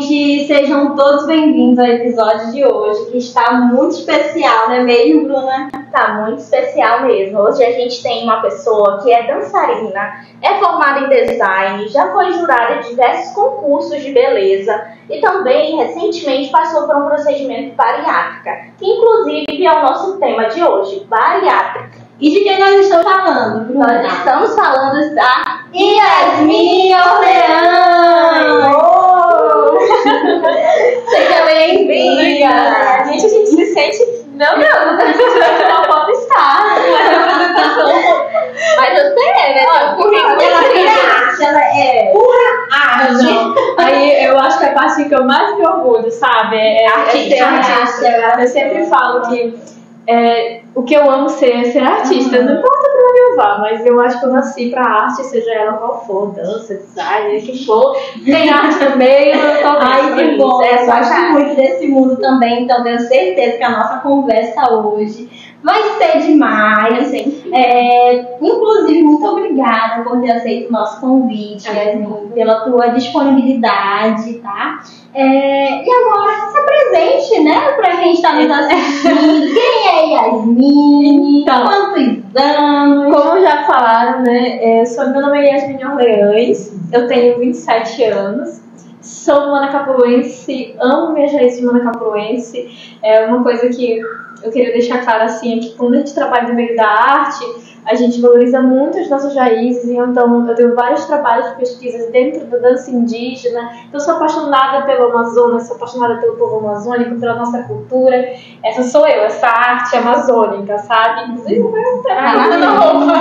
gente! Sejam todos bem-vindos ao episódio de hoje, que está muito especial, não é mesmo, Bruna? Tá muito especial mesmo. Hoje a gente tem uma pessoa que é dançarina, é formada em design, já foi jurada em diversos concursos de beleza e também recentemente passou por um procedimento bariátrica, que inclusive é o nosso tema de hoje, bariátrica. E de quem nós estamos falando, Bruna? Nós estamos falando da Yasmin Orleans! Seja bem-vinda! A gente se sente... Não, a gente se sente uma popstar. Mas você é, né? Tem um currículo. Ela é pura arte. Aí eu acho que a parte que eu mais me orgulho, sabe? É artista. Eu sempre falo que o que eu amo ser artista. Não importa pra onde eu vá, mas eu acho que eu nasci pra arte, seja ela qual for, dança, design, o que for. Tem arte também, eu tô Ai, que bom. Eu gosto muito desse mundo também, então tenho certeza que a nossa conversa hoje vai ser demais. Inclusive, muito obrigada por ter aceito o nosso convite, Yasmin, pela tua disponibilidade, tá? E agora, se apresente, né, pra quem está nos assistindo. Quem é Yasmin? Então, quantos anos? Como já falaram, né, meu nome é Yasmin Orleans, eu tenho 27 anos, sou manacapuense, amo minhas raízes de manacapuense. É uma coisa que eu queria deixar claro assim, é que quando a gente trabalha no meio da arte, a gente valoriza muito as nossas raízes, então eu tenho vários trabalhos de pesquisas dentro da dança indígena, então sou apaixonada pelo Amazonas, sou apaixonada pelo povo amazônico, pela nossa cultura. Essa sou eu, essa arte amazônica, sabe? Inclusive, eu vou nada na roupa.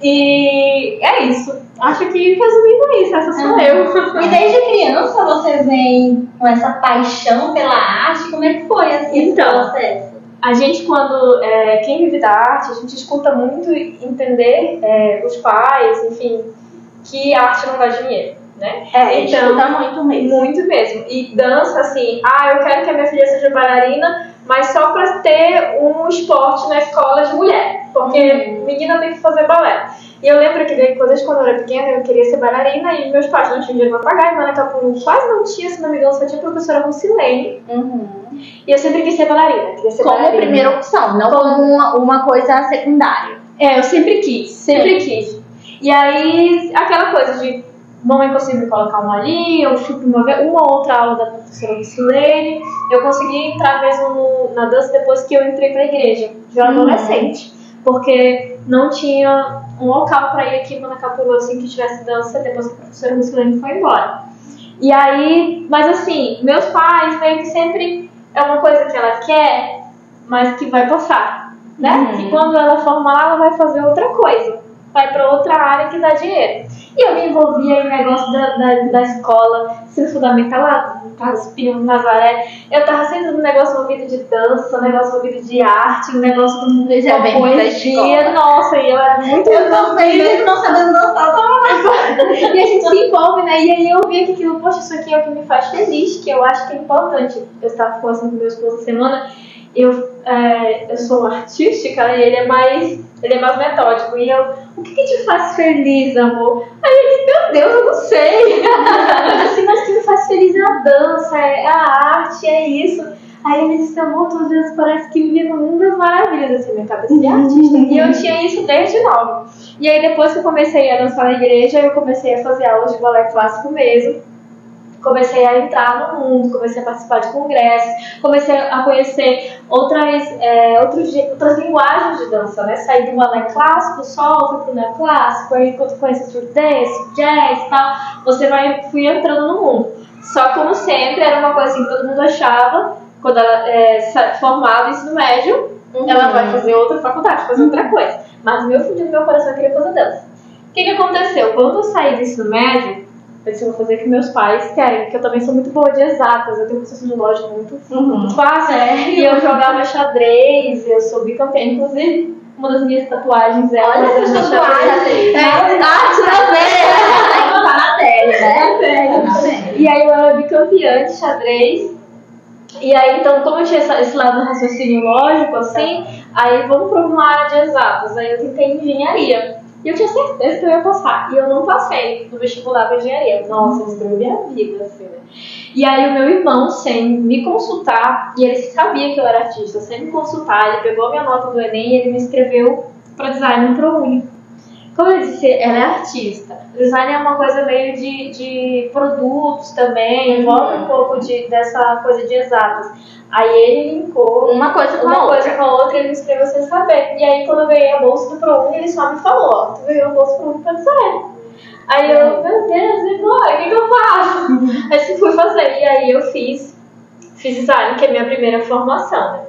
E é isso. Acho que resumindo isso, essa sou eu. E desde criança você vem com essa paixão pela arte? Como é que foi assim, esse processo? A gente, quando quem vive da arte, a gente escuta muito entender os pais, enfim, que a arte não dá dinheiro, né? Então, escuta muito mesmo. Muito mesmo. E dança assim, eu quero que a minha filha seja bailarina, mas só pra ter um esporte na escola de mulher, porque menina tem que fazer balé. E eu lembro que desde quando eu era pequena eu queria ser bailarina e meus pais não tinham dinheiro pra pagar, e Manacapuru quase não tinha, se não me engano, só tinha a professora Lucilene. E eu sempre quis ser bailarina. Como primeira opção, não como uma coisa secundária. Eu sempre quis. E aí, aquela coisa de mamãe conseguiu me colocar uma ali, eu fui pra uma outra aula da professora Lucilene, eu consegui entrar mesmo na dança depois que eu entrei pra igreja, já adolescente. Porque não tinha um local para ir aqui em Manacapuru assim que tivesse dança depois que a professora Lucilene foi embora. E aí, mas assim, meus pais meio que sempre é uma coisa que ela quer, mas que vai passar, né? Que quando ela formar, ela vai fazer outra coisa, vai para outra área que dá dinheiro. E eu me envolvia em negócio da escola, ensino fundamental lá, Carlos Pinho, Nazaré. Eu tava sempre no negócio envolvido de dança, negócio envolvido de arte, negócio do poesia. Nossa, e eu era muito... Eu também, mesmo não sabendo dançar, e a gente se envolve, né? E aí eu via que aquilo, poxa, isso aqui é o que me faz feliz, que eu acho que é importante. Eu estava conversando com meu esposo essa semana, eu sou artística e ele é mais metódico. E eu, o que te faz feliz, amor? Aí ele, meu Deus, eu não sei. Assim, mas o que me faz feliz é a dança, é a arte, é isso. Aí ele disse, amor, todos os dias parece que vive no mundo das maravilhas, assim, minha cabeça de artista. E eu tinha isso desde nova. E aí depois que eu comecei a dançar na igreja, eu comecei a fazer aulas de balé clássico mesmo. Comecei a entrar no mundo, comecei a participar de congressos, comecei a conhecer outras linguagens de dança, né? Saí do balé clássico só, fui pro neoclássico, aí quando conhece street dance, jazz e tal, fui entrando no mundo. Só que, como sempre, era uma coisa assim que todo mundo achava, quando ela formava ensino médio, ela vai fazer outra faculdade, fazer outra coisa. Mas meu fundo do meu coração eu queria fazer dança. O que aconteceu? Quando eu saí do ensino médio, eu disse, eu vou fazer o que meus pais querem, porque eu também sou muito boa de exatas, eu tenho um processo de lógica muito fácil. E eu jogava xadrez, eu sou bicampeã, inclusive uma das minhas tatuagens é olha essa tatuagem, arte da tá na tela, né? E aí eu era bicampeã de xadrez. E aí, então, como eu tinha esse lado do raciocínio lógico, assim, aí vamos para uma área de exatas. Aí eu tentei engenharia. E eu tinha certeza que eu ia passar. E eu não passei no vestibular para engenharia. Nossa, destruiu minha vida, assim, né? E aí o meu irmão, sem me consultar, e ele sabia que eu era artista, sem me consultar, ele pegou a minha nota do Enem e ele me inscreveu para design no ProUni. Como eu disse, ela é artista. Design é uma coisa meio de produtos também, envolve um pouco dessa coisa de exatas. Aí ele linkou uma coisa com a outra e ele me inscreveu sem saber. E aí quando eu ganhei a bolsa do ProUni, ele só me falou, ó, tu ganhou a bolsa do ProUni pra design. Aí eu, meu Deus, e agora? O que eu faço? Aí fui fazer. E aí eu fiz design, que é a minha primeira formação, né?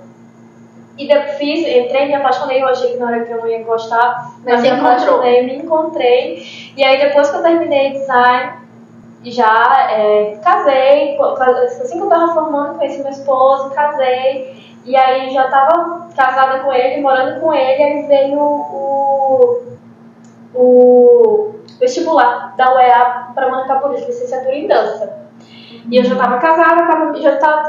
E depois entrei, me apaixonei, eu achei que na hora que eu não ia gostar, mas me apaixonei, me encontrei. E aí depois que eu terminei design, já casei, assim que eu tava formando, conheci meu esposo, casei. E aí já tava casada com ele, morando com ele, aí veio o vestibular da UEA para Mônica Purus, licenciatura em dança. E eu já tava casada,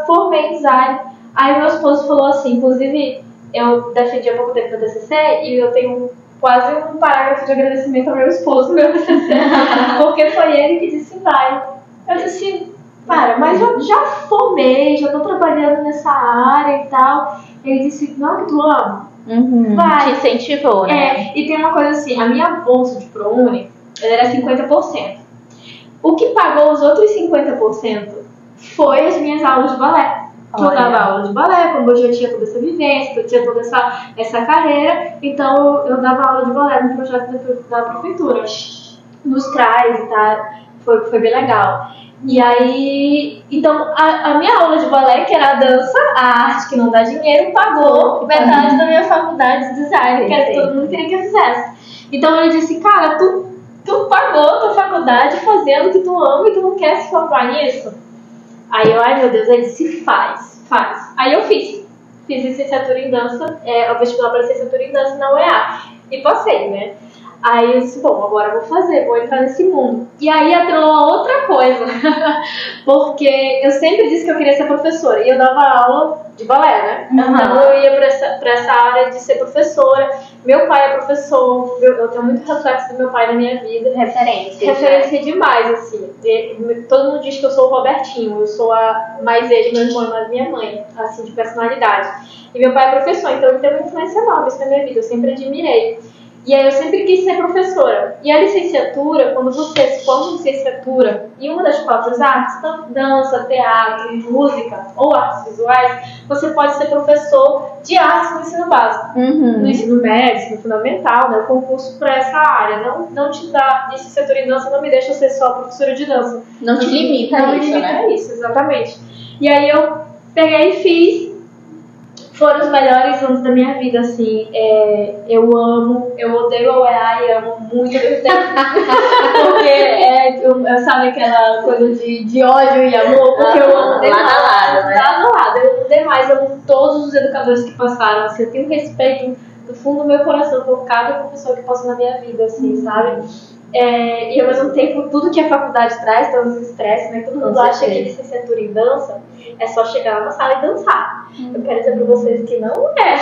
formei em design. Aí meu esposo falou assim, inclusive eu defendi há pouco tempo meu TCC e eu tenho quase um parágrafo de agradecimento ao meu esposo no meu TCC, porque foi ele que disse vai. Eu disse, para, mas eu já formei, já tô trabalhando nessa área e tal. Ele disse, não, que tu ama. Vai. Te incentivou, né? E tem uma coisa assim, a minha bolsa de ProUni, ela era 50%. O que pagou os outros 50% foi as minhas aulas de balé. Eu dava aula de balé, como eu já tinha toda essa vivência, eu tinha toda essa carreira, então eu dava aula de balé no projeto da prefeitura, nos CRAs e tal, foi bem legal. E aí, então a minha aula de balé, que era a dança, a arte que não dá dinheiro, pagou metade da minha faculdade de design, que todo mundo queria que eu fizesse. Então ele disse, cara, tu pagou tua faculdade fazendo o que tu ama e tu não quer se formar nisso? Aí eu, ai meu Deus, ele disse, faz. Aí eu fiz licenciatura em dança, o vestibular para licenciatura em dança na UEA. E passei, né? Aí eu disse, bom, agora eu vou entrar nesse mundo. E aí atrelou outra coisa, porque eu sempre disse que eu queria ser professora, e eu dava aula de balé, né? Então eu ia pra essa área de ser professora. Meu pai é professor, eu tenho muito reflexo do meu pai na minha vida. Referência demais, assim. Todo mundo diz que eu sou o Robertinho, eu sou a mais ele, meu irmão, mais minha mãe, assim, de personalidade. E meu pai é professor, então ele tem uma influência enorme na minha vida, eu sempre admirei. E aí eu sempre quis ser professora. E a licenciatura, quando você se forma em licenciatura em uma das 4 artes, tanto dança, teatro, música ou artes visuais, você pode ser professor de artes no ensino básico. No ensino médio, ensino fundamental, né? O concurso para essa área. Não te dá, licenciatura em dança não me deixa ser só professora de dança. Não te limita a isso, né? Isso, exatamente. E aí eu peguei e fiz. Foram os melhores anos da minha vida, assim. Eu odeio a UEA e amo muito ao mesmo tempo. Porque sabe aquela coisa de ódio e amor? Porque eu amo demais. Lado a lado. Eu amo demais, eu amo todos os educadores que passaram. Assim, eu tenho respeito do fundo do meu coração por cada professor que passou na minha vida, assim, sabe? E ao mesmo tempo, tudo que a faculdade traz, todos os estresses, né? Todo mundo acha que licenciatura em dança é só chegar na sala e dançar. Eu quero dizer pra vocês que não é.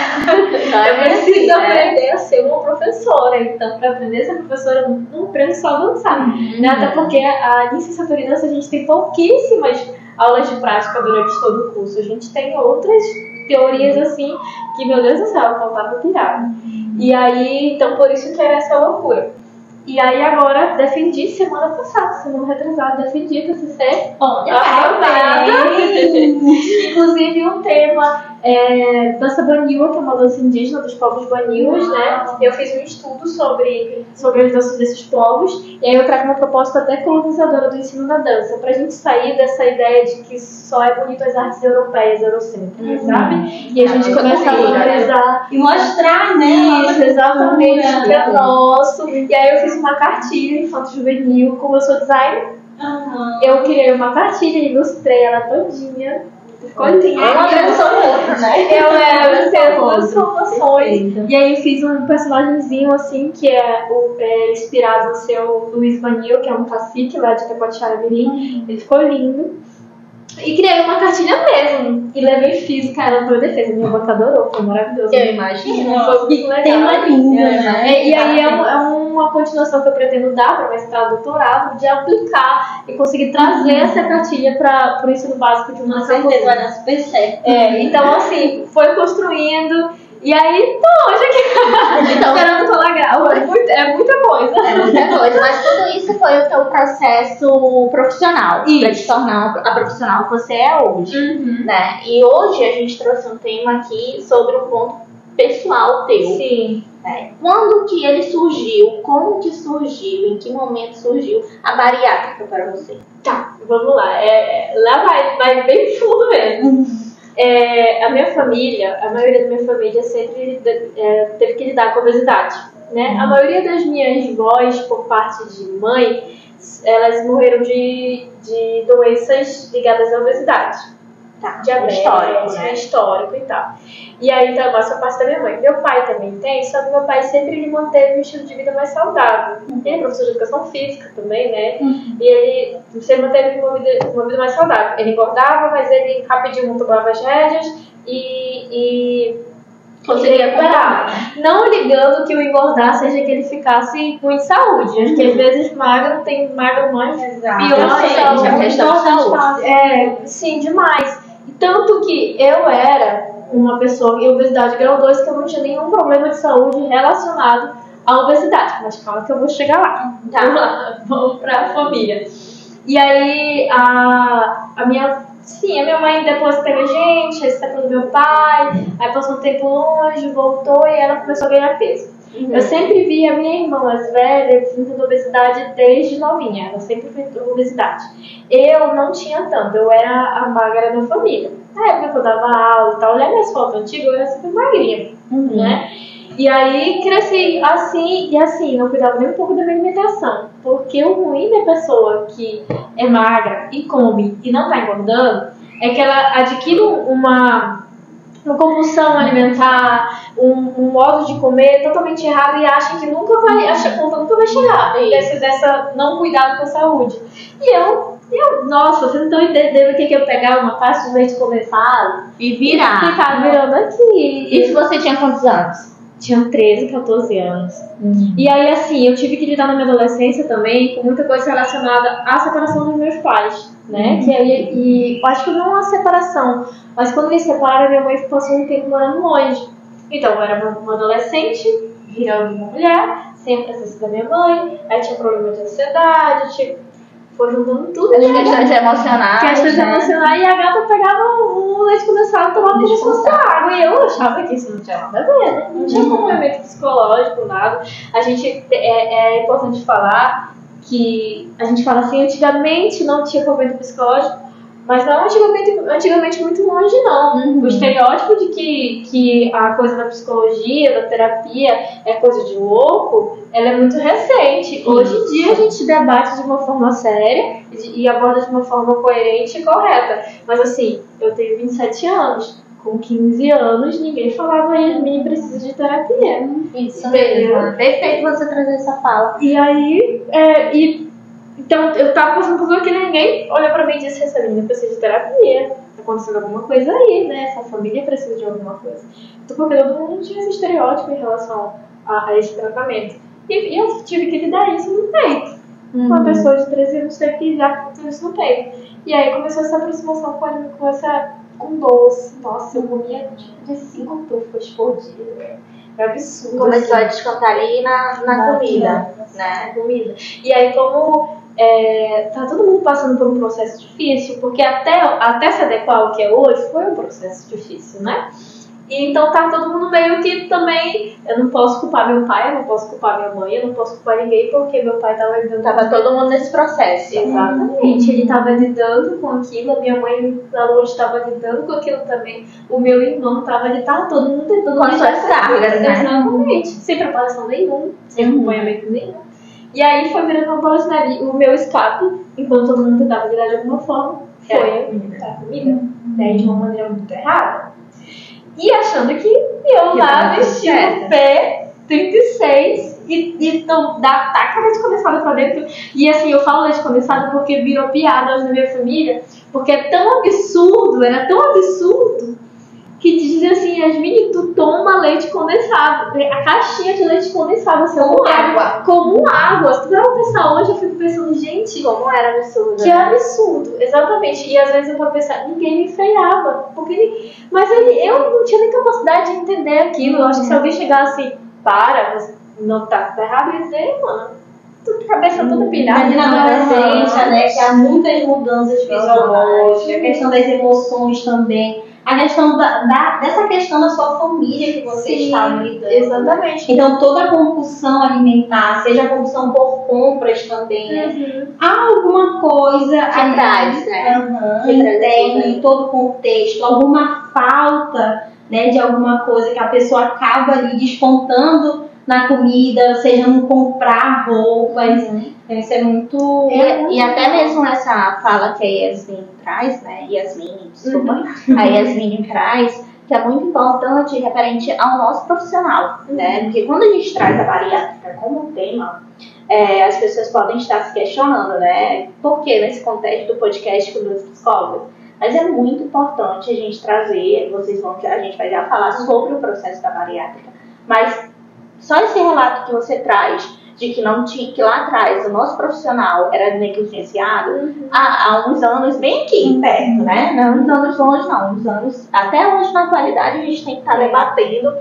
Eu preciso aprender a ser uma professora. Então, pra aprender a ser professora, eu não aprendo só a dançar. Né? Até porque a licenciatura em dança, a gente tem pouquíssimas aulas de prática durante todo o curso. A gente tem outras teorias assim, que, meu Deus do céu, eu faltava pirar. E aí, então, por isso que era essa loucura. E aí agora defendi semana retrasada, defendi TCC aprovada. Inclusive o tema dança Baniwa, que é uma dança indígena dos povos Baniwas, né? Eu fiz um estudo sobre as danças desses povos, e aí eu trago uma proposta até colonizadora do ensino da dança, pra gente sair dessa ideia de que só é bonito as artes europeias, eurocêntricas, sabe? E a gente começa a valorizar e mostrar, né? Isso, exatamente, o que é nosso. E aí eu fiz uma cartilha infanto-juvenil, como eu sou designer, eu criei uma cartilha, ilustrei ela todinha. Ficou linda. Uma tradução outra, né? Eu fiz duas formações. E aí eu fiz um personagemzinho assim, que é inspirado no seu Luiz Vanil, que é um cacique lá de Taquatiara-Mirim. Ele ficou lindo. E criei uma cartilha mesmo. E levei física ela pra defesa. Minha banca adorou, foi maravilhoso. Eu imagino. Foi muito legal. Tem uma linda, né? E aí é uma continuação que eu pretendo dar para mestrado, doutorado, de aplicar e conseguir trazer essa cartilha para o ensino básico de uma certeza vai dar super certo. Então, assim, foi construindo. E aí, tô hoje aqui esperando o grau. É muita coisa. É muita coisa, mas tudo isso foi o teu processo profissional. Isso. Pra te tornar a profissional que você é hoje. Né? E hoje a gente trouxe um tema aqui sobre um ponto pessoal teu. Sim. Quando que ele surgiu? Como que surgiu? Em que momento surgiu a bariátrica para você? Tá, vamos lá. Lá vai bem fundo mesmo. A minha família, a maioria da minha família sempre teve que lidar com a obesidade, né? A maioria das minhas avós, por parte de mãe, elas morreram de doenças ligadas à obesidade. Tá, Diabetes, histórico e tal. E aí tá essa parte da minha mãe. Meu pai também tem, só que meu pai sempre ele manteve um estilo de vida mais saudável. Ele é professor de educação física também, né? E ele sempre manteve uma vida mais saudável. Ele engordava, mas ele rapidinho tomava as rédeas e conseguia recuperar. Não ligando que o engordar seja que ele ficasse ruim de saúde. Acho que às vezes magro tem magro mais pior. A questão de saúde. Sim, demais. Tanto que eu era uma pessoa em obesidade grau 2 que eu não tinha nenhum problema de saúde relacionado à obesidade. Mas calma que eu vou chegar lá. Tá? Vamos pra família. E aí a minha mãe depois teve a gente, aí separou do meu pai, aí passou um tempo longe, voltou e ela começou a ganhar peso. Eu sempre vi a minha irmã mais velha tendo obesidade desde novinha, ela sempre teve obesidade. Eu não tinha tanto, eu era a magra da família. Na época que eu dava aula e tal, olha minhas fotos antigas, eu era super magrinha, né? E aí cresci assim, e assim, não cuidava nem um pouco da minha alimentação. Porque o ruim da pessoa que é magra e come e não tá engordando é que ela adquire uma compulsão alimentar, um modo de comer totalmente errado e acha que nunca vai chegar dessa não cuidado com a saúde. E eu, nossa, vocês não estão entendendo o que eu pegar uma parte de leite condensado e ficar virando aqui. E se você tinha quantos anos? Tinha 13, 14 anos. E aí, assim, eu tive que lidar na minha adolescência também com muita coisa relacionada à separação dos meus pais, né? Que aí, e acho que não a separação, mas quando eles separaram, minha mãe passou um tempo morando longe. Então, eu era uma adolescente, virando uma mulher, sem a presença da minha mãe, aí tinha problema de ansiedade, foi juntando tudo. As questões emocionais. E a gata pegava o leite condensado e tomava como se fosse água. E eu achava que isso não tinha nada a ver, né? Não tinha acompanhamento psicológico, nada. A gente, é importante falar que a gente fala assim, antigamente não tinha acompanhamento psicológico, mas não antigamente muito longe, não. O estereótipo de que a coisa da psicologia, da terapia é coisa de louco, ela é muito recente. Hoje em dia a gente debate de uma forma séria e aborda de uma forma coerente e correta. Mas assim, eu tenho 27 anos. Com 15 anos, ninguém falava Yasmin precisa de terapia. Isso mesmo. Perfeito você trazer essa fala. E aí, então, eu tava passando por tudo que ninguém olhou pra mim e disse: essa menina precisa de terapia, tá acontecendo alguma coisa aí, né? Essa família precisa de alguma coisa. Então, porque todo mundo tinha esse estereótipo em relação a esse tratamento. E eu tive que lidar isso no peito. Uma pessoa de 13 anos teve que lidar com isso no peito. E aí começou essa aproximação com doce. Nossa, eu comia de 5 tufas por dia. É absurdo. Começou a descontar ali na comida, né? Na comida. E aí, como tá todo mundo passando por um processo difícil, porque até se adequar ao que é hoje, foi um processo difícil, né? E então tá todo mundo meio que também, eu não posso culpar meu pai, eu não posso culpar minha mãe, eu não posso culpar ninguém, porque meu pai tava lidando. Tava todo mundo nesse processo. Exatamente, ele tava lidando com aquilo, a minha mãe na longe estava lidando com aquilo também, o meu irmão tava lidando, todo mundo tentando com as suas cargas, né? Exatamente, sem preparação nenhuma, sem acompanhamento nenhum. E aí foi virando uma bola de neve, o meu escape, enquanto todo mundo tentava lidar de alguma forma, foi a comida, né, de uma maneira muito errada. E achando que eu lá vestindo P36 então dá taca leite condensado pra dentro. E assim, eu falo leite condensado porque virou piada hoje na minha família, porque é tão absurdo, era tão absurdo, que dizem assim, Yasmin, tu toma leite condensado. A caixinha de leite condensado, assim, como água. Como água. Se tu não pensar hoje, eu fico pensando, gente, como era absurdo. Que absurdo, exatamente. E às vezes eu vou pensar, ninguém me freava. Mas eu não tinha nem capacidade de entender aquilo. Eu acho que se alguém chegasse assim, para, você não tá errado, eu ia dizer, mano, tudo cabeça toda pilhada. Imagina na adolescência, né, que há muitas mudanças fisiológicas, a questão das emoções também. A questão dessa questão da sua família que você está lidando. Exatamente. Então, toda a compulsão alimentar, seja a compulsão por compras também, né? Há alguma coisa atrás, né? Interna, em todo o contexto, alguma falta, né, de alguma coisa que a pessoa acaba ali descontando na comida, seja no comprar roupas. Isso é muito... E até mesmo essa fala que a Yasmin traz, né? Desculpa. A Yasmin traz, que é muito importante referente ao nosso profissional, né? Porque quando a gente traz a bariátrica como tema, as pessoas podem estar se questionando, né? Por que nesse contexto do podcast com duas psicólogas? Mas é muito importante a gente trazer, a gente vai já falar sobre o processo da bariátrica, mas só esse relato que você traz de que não tinha, que lá atrás o nosso profissional era negligenciado há uns anos bem aqui perto, né? Não uns anos longe, não. Uns anos, até hoje na atualidade a gente tem que estar debatendo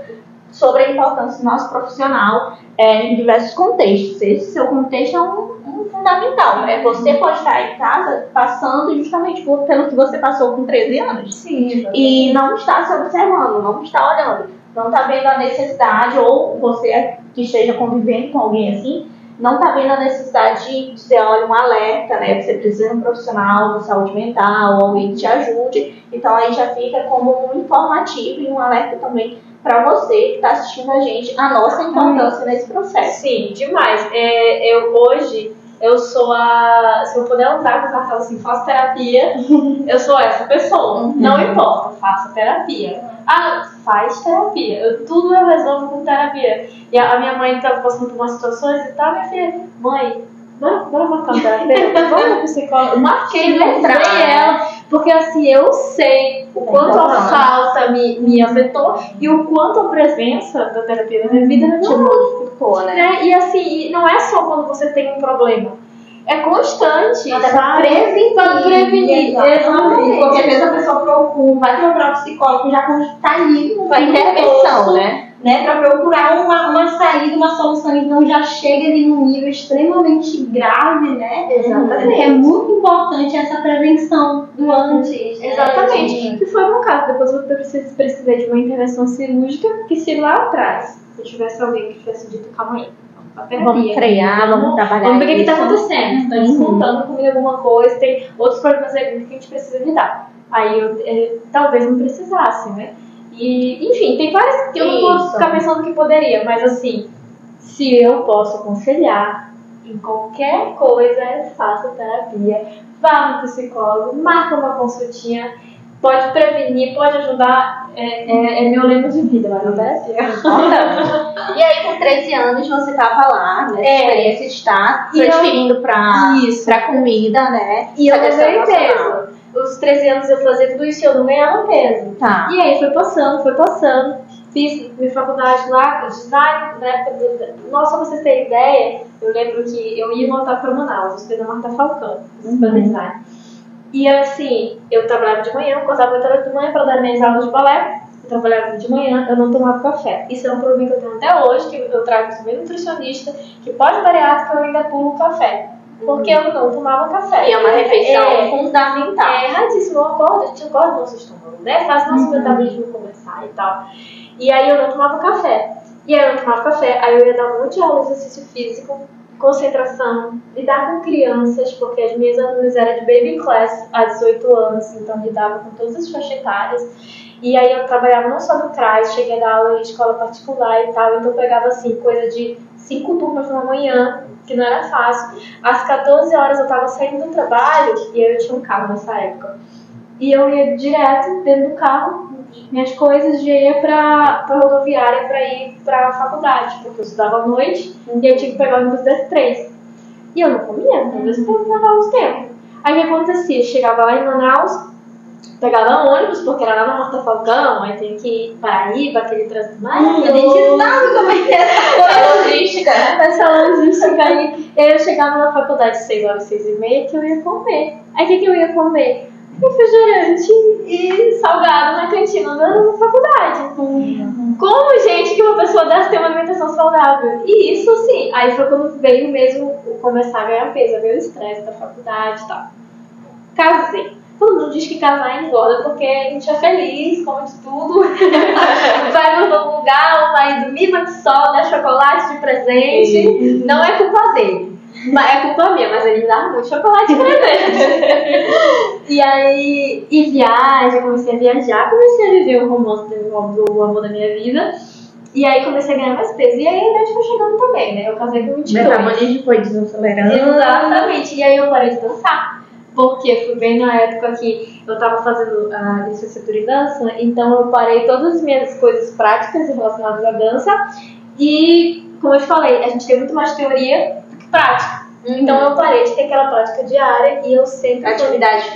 sobre a importância do nosso profissional em diversos contextos. Esse seu contexto é um fundamental, né? Você pode estar em casa passando justamente pelo que você passou com 13 anos. Sim, e não está se observando, não está olhando. Não está vendo a necessidade, ou você que esteja convivendo com alguém assim, não está vendo a necessidade de dizer, olha, um alerta, né? Você precisa de um profissional de saúde mental, alguém que te ajude. Então aí já fica como um informativo e um alerta também para você que está assistindo a gente, a nossa importância nesse processo. Sim, demais. Hoje eu sou se eu puder usar com essa assim, faço terapia, eu sou essa pessoa. Não importa, faço terapia. Faz terapia. Tudo eu resolvo com terapia. E a minha mãe estava passando por umas situações e tal, minha filha, mãe, bora marcar terapia, vamos no psicólogo. Marquei, lembrei ela, porque assim, eu sei o quanto a falta me afetou e o quanto a presença da terapia na minha vida me modificou, né? E assim, não é só quando você tem um problema. É constante, para prevenir. Exatamente. Qualquer vez a pessoa vai procurar o psicólogo já quando está ali com a intervenção, né? Para procurar uma saída, uma solução. Então já chega ali num nível extremamente grave, né? Exatamente. É muito importante essa prevenção do antes. Exatamente. Que foi o meu caso. Depois eu precisei de uma intervenção cirúrgica, que se lá atrás eu tivesse alguém que tivesse dito, calma aí, vamos frear, vamos trabalhar. Vamos ver o que está acontecendo. Está descontando comigo alguma coisa, tem outros problemas aí que a gente precisa lidar. Aí eu talvez não precisasse, né? E, enfim, tem várias que eu não posso ficar pensando que poderia, mas assim, se eu posso aconselhar em qualquer coisa, faça terapia, vá no psicólogo, marca uma consultinha, pode prevenir, pode ajudar, é meu lema de vida, vai na terapia. E aí, com 13 anos, você estava lá, nessa experiência de estar transferindo pra comida, né? E eu ganhei peso. Os 13 anos eu fazia tudo isso e eu não ganhava peso. Tá. E aí foi passando. Fiz minha faculdade lá, design, na época nossa, pra vocês terem ideia, eu lembro que eu ia voltar para Manaus, estudei na Marta Falcão, estudando design. E assim, eu trabalhava de manhã, acordava 8 horas da manhã para dar minhas aulas de balé. Eu trabalhava de manhã, eu não tomava café. Isso é um problema que eu tenho até hoje, que eu trago com o meu nutricionista, que pode variar que eu ainda pulo o café. Porque eu não tomava café. E é uma refeição fundamental. É erradíssimo, eu acordo, a gente acorda no nosso estômago, né? Faz nosso metabolismo começar e tal. E aí eu não tomava café. Aí eu ia dar um monte de aula de exercício físico, concentração, lidar com crianças, porque as minhas alunas eram de baby class há 18 anos, então lidava com todas as faixas etárias. E aí eu trabalhava não só no CRAS, cheguei a dar aula em escola particular e tal, então eu pegava assim, coisa de 5 turmas na manhã, que não era fácil. Às 14 horas eu tava saindo do trabalho, e aí eu tinha um carro nessa época. E eu ia direto dentro do carro, minhas coisas e já ia pra rodoviária pra ir pra faculdade, porque eu estudava à noite e eu tinha que pegar o ônibus das 3. E eu não comia, ao mesmo tempo levava os tempos. Aí o que acontecia? Chegava lá em Manaus, pegava ônibus, porque era lá na Marta Falcão, aí tem que ir para Paraíba, aquele trânsito mais. A gente sabe como é que é essa logística, né? Essa logística aí. E aí eu chegava na faculdade 6 horas, 6h30, que eu ia comer. Aí o que eu ia comer? Refrigerante e salgado na cantina da faculdade. Como, gente, que uma pessoa dessa tem uma alimentação saudável? E isso, assim, aí foi quando veio mesmo começar a ganhar peso, veio o estresse da faculdade e tal. Casei. Todo mundo diz que casar engorda porque a gente é feliz, come de tudo, vai no bom lugar, o marido mima de sol, dá chocolate de presente. Não é culpa dele, é culpa minha, mas ele me dá muito chocolate de presente. E aí, comecei a viajar, comecei a viver o romance do amor da minha vida. E aí comecei a ganhar mais peso. E aí a idade foi chegando também, né? Eu casei com 22. Meu metabolismo foi desacelerando. Exatamente. E aí eu parei de dançar. Porque foi bem na época que eu tava fazendo a licenciatura em dança, então eu parei todas as minhas coisas práticas relacionadas à dança e, como eu te falei, a gente tem muito mais teoria do que prática. Então eu parei de ter aquela prática diária e eu sempre... Atividade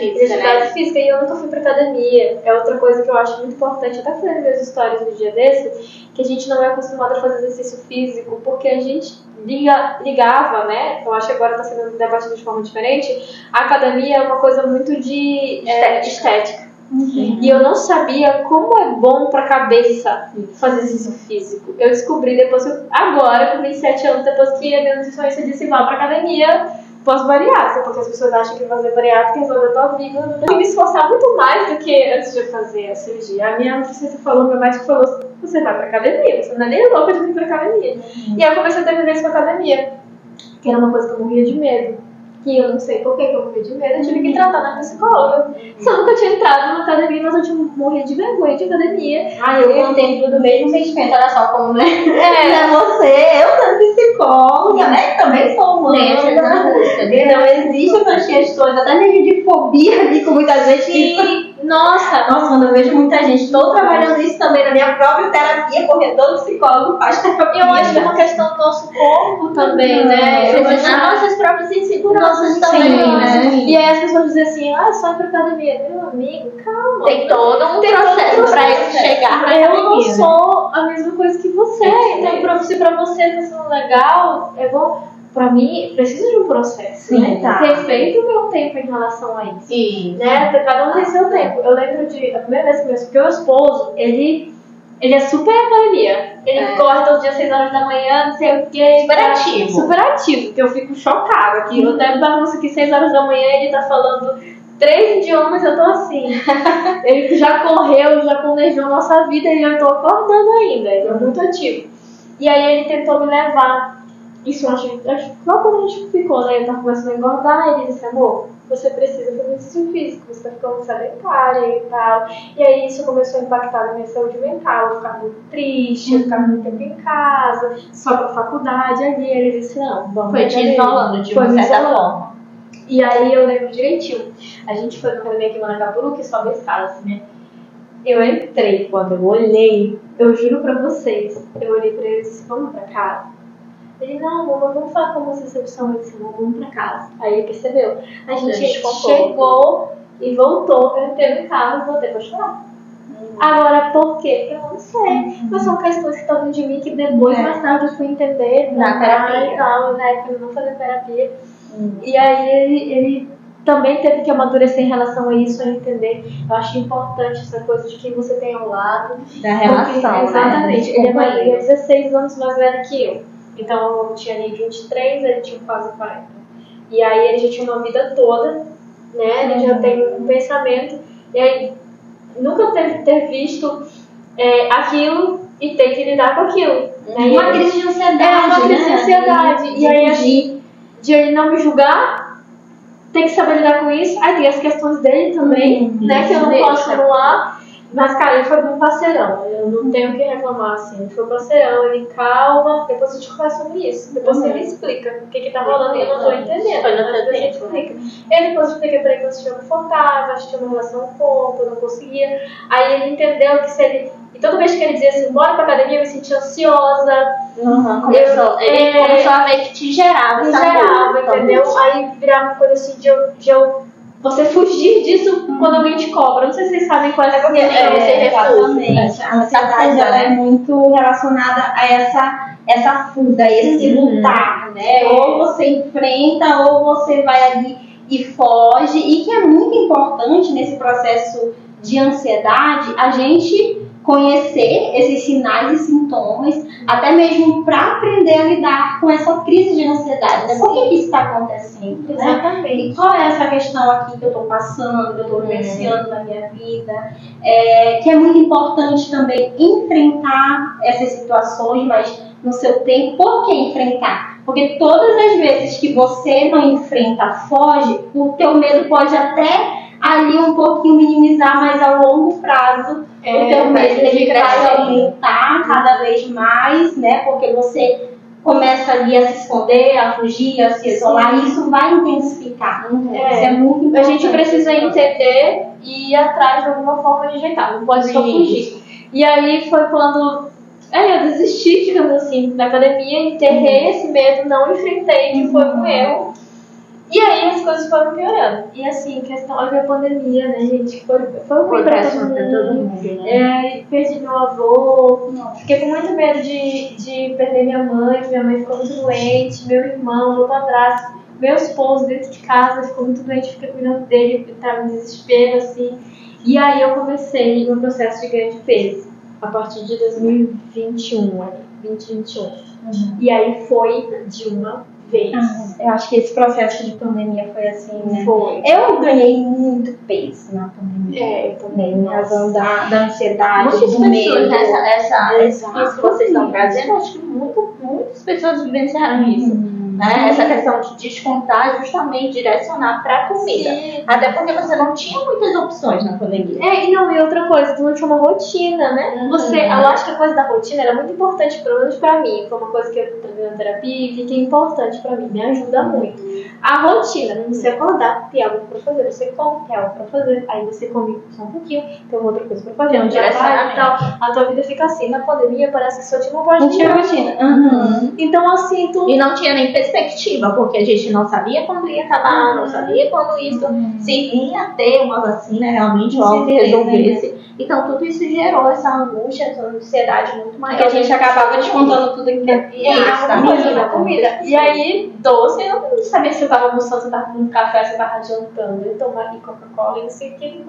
física, e eu nunca fui pra academia. É outra coisa que eu acho muito importante, até falei nos meus stories no dia desse, que a gente não é acostumado a fazer exercício físico, porque a gente ligava, né? Eu acho que agora está sendo debatido de forma diferente. A academia é uma coisa muito de estética. E eu não sabia como é bom pra cabeça fazer exercício físico. Eu descobri depois, agora, com 27 anos, depois que a minha nutricionista disse: vá pra academia pós-bariátrica, porque as pessoas acham que fazer bariátrica resolve a tua vida. Eu tenho que me esforçar muito mais do que antes de fazer a cirurgia. A minha nutricionista falou, meu médico falou: você vai pra academia, você não é nem louca de vir pra academia. E aí eu comecei a ter vivência com a academia, que era uma coisa que eu morria de medo. Que eu não sei por que eu morria de medo, eu tive que tratar na psicóloga. Se eu nunca tinha entrado na academia, mas eu morria de vergonha de academia. Eu contemplo do mesmo sentimento, olha só como, né? É você, eu sou psicóloga, né? Também sou humana. Então existe essas questões, até mesmo de fobia ali, com muita gente. Nossa, quando eu vejo muita gente, estou trabalhando isso também na minha própria terapia, porque todo psicólogo faz terapia. Eu acho que é uma questão do nosso corpo também, né? As nossas próprias inseguranças também, né? E aí as pessoas dizem assim: ah, só ir pra academia. Meu amigo, calma. Tem todo um processo pra chegar na academia. Eu não sou a mesma coisa que você. Então, se pra você tá sendo legal, é bom. Pra mim, precisa de um processo, né? Tá. Respeito o meu tempo em relação a isso. Sim. Né? Cada um tem seu tempo. Eu lembro de a primeira vez que meu esposo, ele é super academia. Ele corre todo dia 6 horas da manhã, não sei o que. Super ativo. Super ativo, que eu fico chocada. Aqui. Eu até bagunço que 6 horas da manhã ele tá falando 3 idiomas, eu tô assim. Ele já correu, já planejou a nossa vida e eu tô acordando ainda. Ele é muito ativo. E aí ele tentou me levar. Isso eu acho que logo quando a gente ficou, né? Eu tava começando a engordar, ele disse: amor, você precisa fazer exercício físico, você tá ficando sedentária e tal. E aí isso começou a impactar na minha saúde mental, eu ficava muito triste, eu ficava muito tempo em casa, só pra faculdade. Aí ele disse: não, vamos. Foi te isolando de uma certa forma. E aí eu lembro direitinho, a gente foi no academia aqui em Manacapuru, que sobe escadas, né? Eu entrei, quando eu olhei, eu juro pra vocês, eu olhei pra ele e disse: vamos pra casa? Ele: não, mamãe, vamos falar com você recepção. Eu disse: vamos pra casa. Aí ele percebeu. A gente chegou e voltou, eu entrei no carro e voltei pra chorar. Agora, por quê? Eu não sei. Mas são questões que estão vindo de mim que depois, mais tarde, eu fui entender. Na terapia. E tal, na época eu não fazia terapia. E aí ele também teve que amadurecer em relação a isso, a entender. Eu acho importante essa coisa de quem você tem ao lado. Da relação, exatamente. Né? Ele é 16 anos mais velho que eu. Então eu tinha ali 23, ele tinha quase 40. E aí ele já tinha uma vida toda, né? Ele já tem um pensamento. E aí nunca ter visto aquilo e ter que lidar com aquilo. Né? Uma crise de ansiedade. Uma crise de ansiedade. E aí assim, de ele não me julgar, tem que saber lidar com isso. Aí tem as questões dele também, né? Que eu não posso anular. Mas, cara, ele foi um parceirão. Eu não tenho o que reclamar, assim. Ele foi um parceirão, ele calma. Depois a gente conversa sobre isso. Depois ele explica o que tá rolando e eu não tô entendendo. Foi no Mas teu depois ele tempo. explica. Ele depois explica pra ele que eu sentia confortável, acho que tinha uma relação com o corpo, eu não conseguia. Aí ele entendeu que se ele... E toda vez que ele dizia assim, bora pra academia, eu me sentia ansiosa. Ele começou a ver que te gerava Me essa gerava, culpa. entendeu? Aí virava uma coisa assim de eu você fugir disso quando alguém te cobra. Não sei se vocês sabem qual é essa questão. Exatamente. A ansiedade ela é muito relacionada a essa fuga, esse lutar, né? Ou você enfrenta, ou você vai ali e foge. E que é muito importante nesse processo de ansiedade a gente conhecer esses sinais e sintomas, até mesmo para aprender a lidar com essa crise de ansiedade. Né? Por que isso está acontecendo? Né? Exatamente. E qual é essa questão aqui que eu estou passando, que eu estou vivenciando na minha vida? Que é muito importante também enfrentar essas situações, mas no seu tempo. Por que enfrentar? Porque todas as vezes que você não enfrenta, foge, o teu medo pode até ali um pouquinho minimizar, mas a longo prazo o teu medo ele vai aumentar cada vez mais, né? Porque você começa ali a se esconder, a fugir, a se isolar, e isso vai intensificar. Isso é muito importante. A gente precisa entender e ir atrás de alguma forma de ajeitar, não pode só fugir. E aí foi quando eu desisti, digamos assim, da academia, enterrei esse medo, não enfrentei, que foi um erro. E aí as coisas foram piorando. E assim, questão, olha a pandemia, né, gente? Foi ruim pra todo mundo. Né? Perdi meu avô, fiquei com muito medo de perder minha mãe, que minha mãe ficou muito doente, meu irmão, meu padrasto, meu esposo dentro de casa ficou muito doente, fiquei cuidando dele, tava em desespero, assim. E aí eu comecei no processo de ganho de peso, a partir de 2021. E aí foi de uma vez. Eu acho que esse processo de pandemia foi assim, né? Foi. Eu ganhei muito peso na pandemia. Eu também. Em razão da ansiedade, Muitas do medo. pessoas, isso que vocês estão trazendo, acho que muitas pessoas vivenciaram isso. Né? Essa questão de descontar, justamente direcionar para a comida. Sim. Até porque você não tinha muitas opções na pandemia. E outra coisa, tu não tinha uma rotina, né? Eu acho que a coisa da rotina era muito importante, pelo menos pra mim. Foi uma coisa que eu trazendo na terapia e que é importante pra mim, me ajuda muito. A rotina, né? Você acordar, tem algo pra fazer, você come, tem algo pra fazer, aí você come só um pouquinho, tem outra coisa pra fazer, um trabalho e tal. A tua vida fica assim. Na pandemia parece que só tinha uma Não tinha rotina. Então, assim, tu. E não tinha nem perspectiva, porque a gente não sabia quando ia acabar, não sabia quando isso se vinha a ter uma vacina realmente, algo que resolvesse. Então tudo isso gerou essa angústia, essa ansiedade muito maior. Porque a gente acabava descontando tudo que alguma coisa da comida. E aí, doce, eu não sabia se eu tava almoçando, se eu tava com café, se eu tava jantando, eu tomava Coca-Cola, e não sei o que.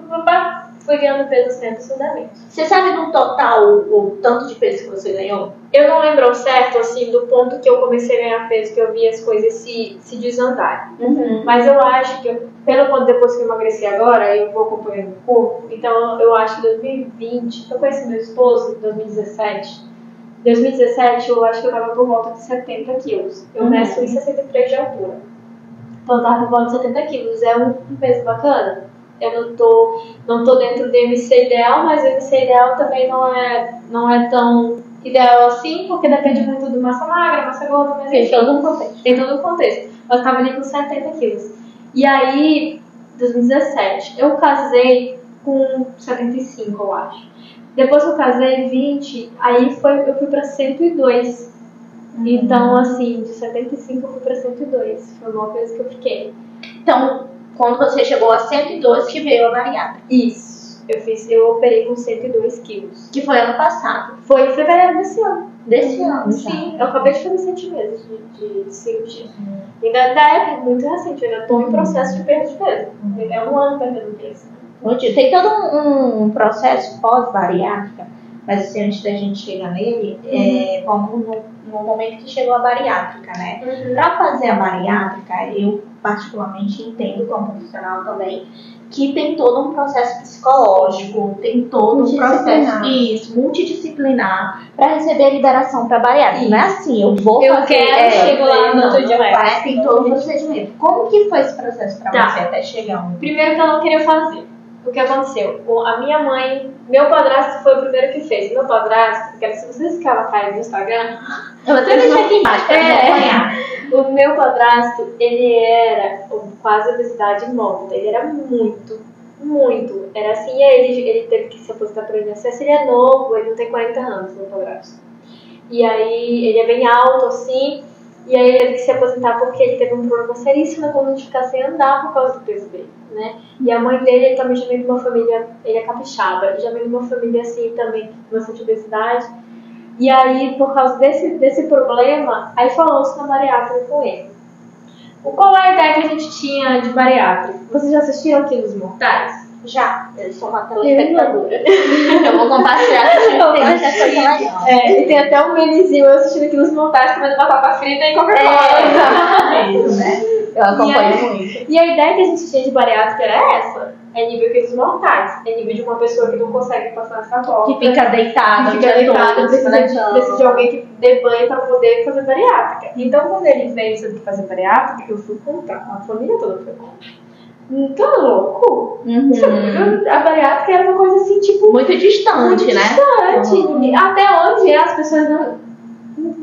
Fui ganhando peso assim absurdamente. Você sabe no total o tanto de peso que você ganhou? Eu não lembro ao certo, assim, do ponto que eu comecei a ganhar peso, que eu vi as coisas se desandarem. Mas eu acho que, pelo quanto depois que eu emagreci agora, eu vou acompanhando o corpo. Então, eu acho que 2020, eu conheci meu esposo em 2017. 2017, eu acho que eu tava por volta de 70 quilos. Eu meço em 63 de altura. Então, eu tava por volta de 70 quilos. É um peso bacana. Eu não tô dentro do MC ideal, mas o MC ideal também não é tão ideal assim, porque depende muito do massa magra, massa gorda, mas Tem todo um contexto. Tem todo um contexto. Eu tava ali com 70 quilos. E aí, 2017, eu casei com 75, eu acho. Depois que eu casei, 20, aí eu fui pra 102. Então, assim, de 75 eu fui pra 102. Foi uma coisa que eu fiquei. Então, quando você chegou a 102, que veio a bariátrica. Isso. Eu operei com 102 quilos. Que foi ano passado. Foi em fevereiro desse ano. Desse ano, sim. Eu acabei de fazer 7 meses de cirurgia. Ainda é muito recente, eu ainda estou em processo de perda de peso. É um ano perdendo peso. Tem todo um processo pós-bariátrica, mas assim, antes da gente chegar nele, como no momento que chegou a bariátrica, né? Para fazer a bariátrica, eu particularmente entendo como profissional também, que tem todo um processo psicológico, tem todo um processo multidisciplinar para receber a liberação para bariátrica. Não é assim, eu vou fazer, chego lá no outro dia. Tem todo o procedimento. Como que foi esse processo para você até chegar? Primeiro que eu não queria fazer. o que aconteceu? A minha mãe, meu padrasto foi o primeiro que fez. Meu padrasto, porque se vocês ficarem atrás do Instagram, Eu vou até deixar aqui embaixo pra acompanhar. o meu padrasto, ele era quase obesidade mórbida. Ele era muito. Era assim, ele teve que se aposentar por INSS. Ele é novo, ele não tem 40 anos, meu padrasto. E aí, ele é bem alto, assim. E aí, ele teve que se aposentar porque ele teve um problema seríssimo na coluna de ficar sem andar por causa do peso dele, né? E a mãe dele, ele também já veio de uma família, ele é capixaba, já veio de uma família assim também, com bastante obesidade. E aí, por causa desse problema, aí falou-se na bariátrica com ele. Qual é a ideia que a gente tinha de bariátrica? Vocês já assistiram Quilos Mortais? Já, eu sou uma telespectadora. Eu vou compartilhar com vocês. E tem até um memezinho eu assistindo Quilos Mortais comendo batata frita e Coca-Cola. Isso, né? Eu acompanho muito. E a ideia que a gente tinha de bariátrica era essa. É nível Quilos Mortais. É nível de uma pessoa que não consegue passar essa porta. Que fica deitada, precisa de alguém que dê banho para poder fazer bariátrica. Então, quando ele veio sobre fazer bariátrica, eu fui comprar. A família toda foi comprar. Tá louco? A bariátrica era uma coisa assim, tipo... Muito distante, né? Distante. Até onde as pessoas não...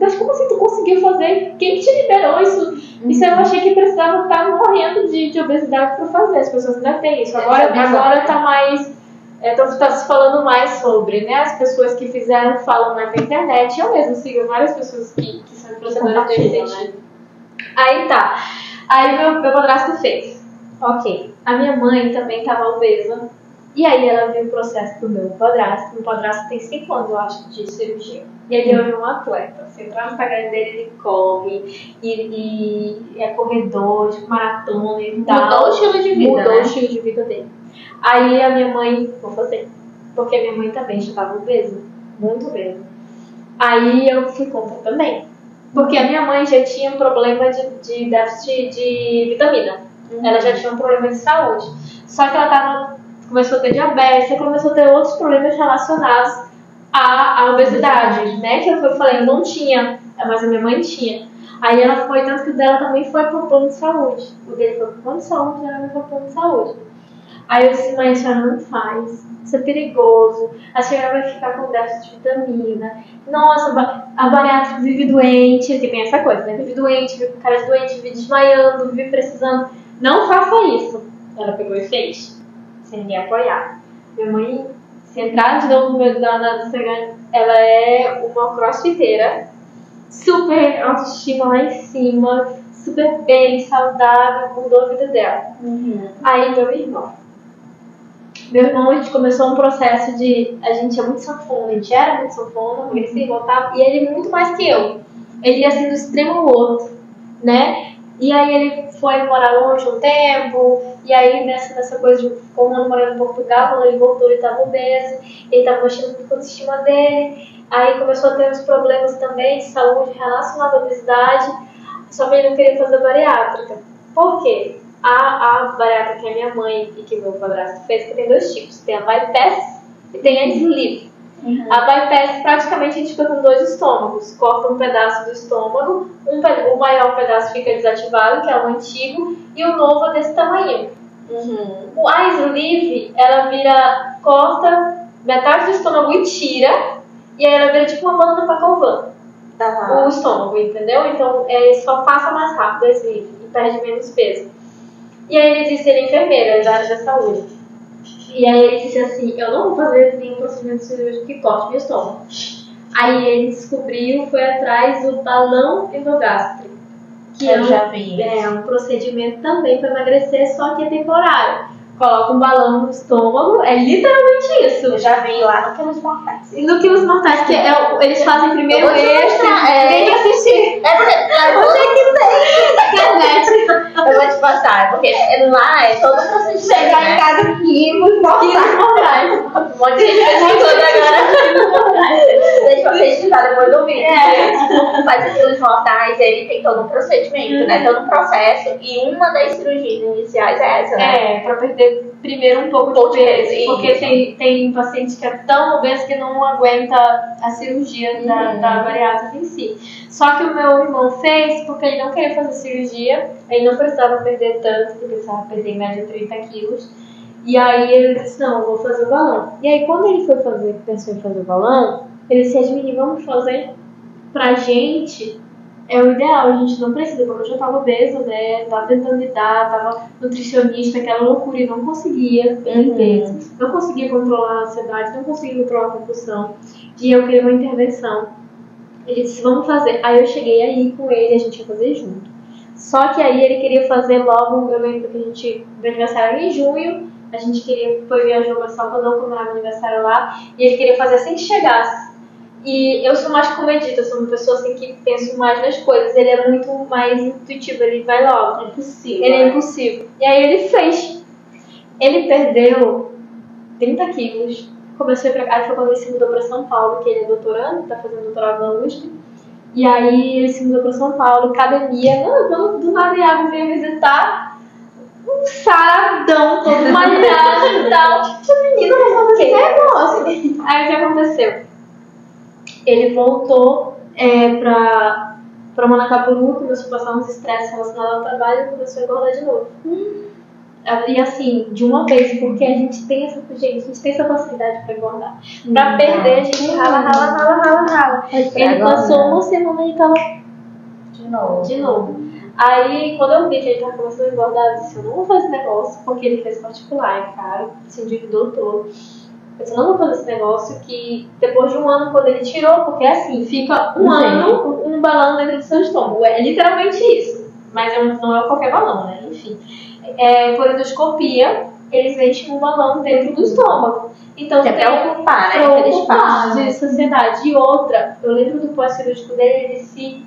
Mas como assim tu conseguiu fazer? Quem te liberou isso? Isso eu achei que precisava estar morrendo de obesidade para fazer. As pessoas ainda têm isso. Agora tá mais... tá se falando mais sobre, né? As pessoas que fizeram falam mais na internet. Eu mesmo sigo várias pessoas que são influenciadoras desse sentido. Aí tá. Aí meu padrasto fez. Ok. A minha mãe também estava obesa. E aí ela viu o processo do meu padrasto. Meu padrasto tem 5 anos, eu acho, de cirurgia. E ele hoje é um atleta. Se entrar no Instagram dele, ele corre. E é corredor, tipo, maratona e tal. Mudou o estilo de vida, Mudou o estilo de vida dele. Aí a minha mãe, vou fazer. Porque a minha mãe também já estava obesa. Muito obesa. Aí eu fui contra também. Porque a minha mãe já tinha um problema de déficit de vitamina. Ela já tinha um problema de saúde. Só que ela começou a ter diabetes, começou a ter outros problemas relacionados à obesidade, né? Que eu falei, eu não tinha, mas a minha mãe tinha. Aí ela foi, tanto que o dela também foi pro plano de saúde. O dele foi pro plano de saúde, o dela foi pro plano de saúde. Aí eu disse, mãe, a senhora não faz. Isso é perigoso. A senhora vai ficar com déficit de vitamina. Nossa, a bariátrica vive doente. Que tem essa coisa, né? Vive doente, vive com cara de doente, vive desmaiando, vive precisando. Não faça isso. Ela pegou e fez. Sem me apoiar. Minha mãe, se entrar de novo no meu Instagram, ela é uma crossfiteira. Super autoestima lá em cima. Super bem, saudável, mudou a vida dela. Aí meu irmão, a gente começou um processo de... A gente é muito sanfona, a gente era muito sanfona, ele se voltava, e ele muito mais que eu. Ele ia assim do extremo ao outro, né? E aí ele foi morar longe um tempo, e aí nessa coisa de como eu morando em Portugal, quando ele voltou ele estava obeso, ele estava mexendo muito com a autoestima dele, aí começou a ter uns problemas também de saúde relacionados à obesidade, só que ele não queria fazer bariátrica. Por quê? A bariátrica que a minha mãe e que meu padrasto fez, que tem 2 tipos. Tem a bypass e tem a sleeve. A bypass, praticamente, a gente fica com 2 estômagos. Corta um pedaço do estômago, o maior pedaço fica desativado, que é o antigo, e o novo é desse tamanho. A sleeve, ela corta metade do estômago e tira, e aí ela vira tipo uma banana pacovã. O estômago, entendeu? Então, só passa mais rápido a sleeve e perde menos peso. E aí ele disse, ele é enfermeira da área da saúde. E aí ele disse assim, eu não vou fazer nenhum procedimento cirúrgico que corte meu estômago. Aí ele descobriu, foi atrás do balão endogástrico. Que é um procedimento também para emagrecer, só que é temporário. Coloca um balão no estômago, é literalmente isso. Eu já vi lá no Quilos Mortais. No Quilos Mortais, que eles fazem primeiro extra, tem que assistir. Onde é que tem? Internet. Eu vou te passar, porque lá é todo um procedimento. Chegar em casa, Quilos Mortais. Um monte de gente agora. Deixa eu pesquisar depois do vídeo. Faz os Quilos Mortais, ele tem todo um procedimento, né? Todo um processo. E uma das cirurgias iniciais é essa, né? Pra perder primeiro um pouco de peso, porque tem paciente que é tão obeso que não aguenta a cirurgia da bariátrica em si. Só que o meu irmão fez porque ele não queria fazer cirurgia, ele não precisava perder tanto, ele precisava perder em média 30 quilos. E aí ele disse, não, eu vou fazer o balão. E aí quando ele pensou em fazer o balão, ele disse, Yasmin, vamos fazer pra gente, é o ideal, a gente não precisa, porque eu já tava obesa, né, tava tentando lidar, tava nutricionista, aquela loucura, e não conseguia perder peso, não conseguia controlar a ansiedade, não conseguia controlar a compulsão, e eu queria uma intervenção. Ele disse, vamos fazer. Aí eu cheguei aí com ele, a gente ia fazer junto. Só que aí ele queria fazer logo, eu lembro que meu aniversário era em junho, a gente viajou pra Salvador, comemorar meu aniversário lá, e ele queria fazer assim que chegasse. E eu sou mais comedida, eu sou uma pessoa assim que penso mais nas coisas. Ele é muito mais intuitivo, ele vai logo. Ele é impulsivo. E aí ele fez. Ele perdeu 30 quilos. Começou a ir pra cá, foi quando ele se mudou pra São Paulo, que ele é doutorando, tá fazendo doutorado na USP. E aí ele se mudou pra São Paulo, academia. Quando do nada Iago veio visitar, um saradão, todo malhado e tal. Tipo, menino, mas não tem negócio. Aí o que aconteceu? Ele voltou pra Manacapuru, começou a passar uns estresses relacionados ao trabalho e começou a engordar de novo. E assim, de uma vez, porque a gente tem essa facilidade pra engordar. Pra perder, a gente rala. Ele passou uma semana e tava de novo. Aí, quando eu vi que ele tava começando a engordar, eu disse, eu não vou fazer esse negócio, porque ele fez particular, é caro, se endividou todo. Eu disse, não vou fazer esse negócio que depois de um ano, quando ele tirou, porque assim, fica um ano um balão dentro do seu estômago. É literalmente isso. Mas não é qualquer balão, né? Enfim. Por endoscopia, eles enchem um balão dentro do estômago. Então, que é pra ocupar, né? Aquele espaço. De saciedade. E outra, eu lembro do pós-cirúrgico dele, ele se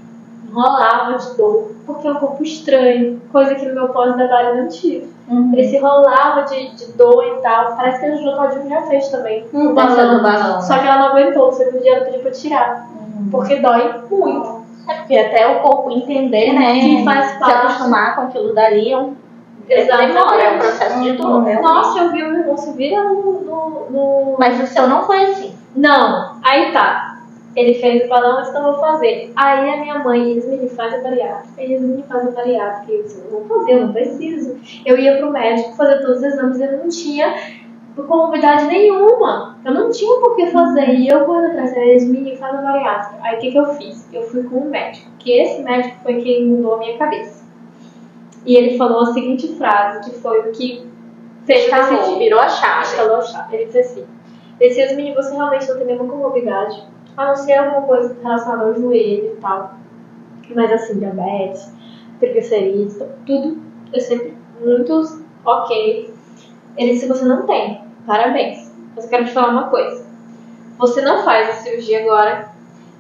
enrolava de dor, porque é um corpo estranho, coisa que no meu pós-datário não tive. Ele se enrolava de dor e tal. Parece que a Juju Todinho já fez também. O balão. Só que ela não aguentou, você podia pra tirar. Porque dói muito. Porque até o corpo entender, né? Que faz parte. Se acostumar com aquilo dali. Exatamente. É um processo de dor. Nossa, eu vi o meu irmão se vira no... Mas o seu não foi assim. Não, aí tá. Ele fez o balão, então eu vou fazer. Aí a minha mãe, eles me fazem bariátrica. Eu disse, eu não vou fazer, eu não preciso. Eu ia pro médico fazer todos os exames, eu não tinha comorbidade nenhuma. Eu não tinha por que fazer. E eu correndo atrás, eles me fazem bariátrica. Aí o que eu fiz? Eu fui com um médico, que esse médico foi quem mudou a minha cabeça. E ele falou a seguinte frase, que foi o que fez eu decidir. Virou a chave. Ele disse assim, Yasmin, você realmente não tem nenhuma comorbidade, a não ser alguma coisa relacionada ao joelho e tal. Mas assim, diabetes, triglicerídeos, tudo, eu sempre muito ok. Ele disse, você não tem, parabéns. Mas eu quero te falar uma coisa. Você não faz a cirurgia agora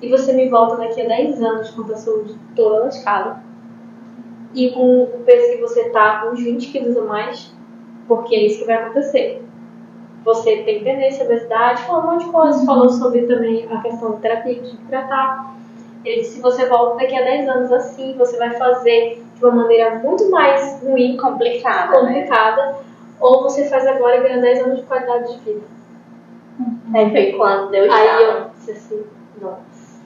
e você me volta daqui a 10 anos com a saúde toda lascada. E com o peso que você tá, uns 20 quilos a mais, porque é isso que vai acontecer. Você tem tendência à obesidade, falou um monte de coisa, falou sobre também a questão da terapia que tem que tratar. Ele disse, se você volta daqui a 10 anos assim, você vai fazer de uma maneira muito mais ruim, complicada, né? Ou você faz agora e ganha 10 anos de qualidade de vida. Aí foi quando deu Aí eu disse assim, nossa.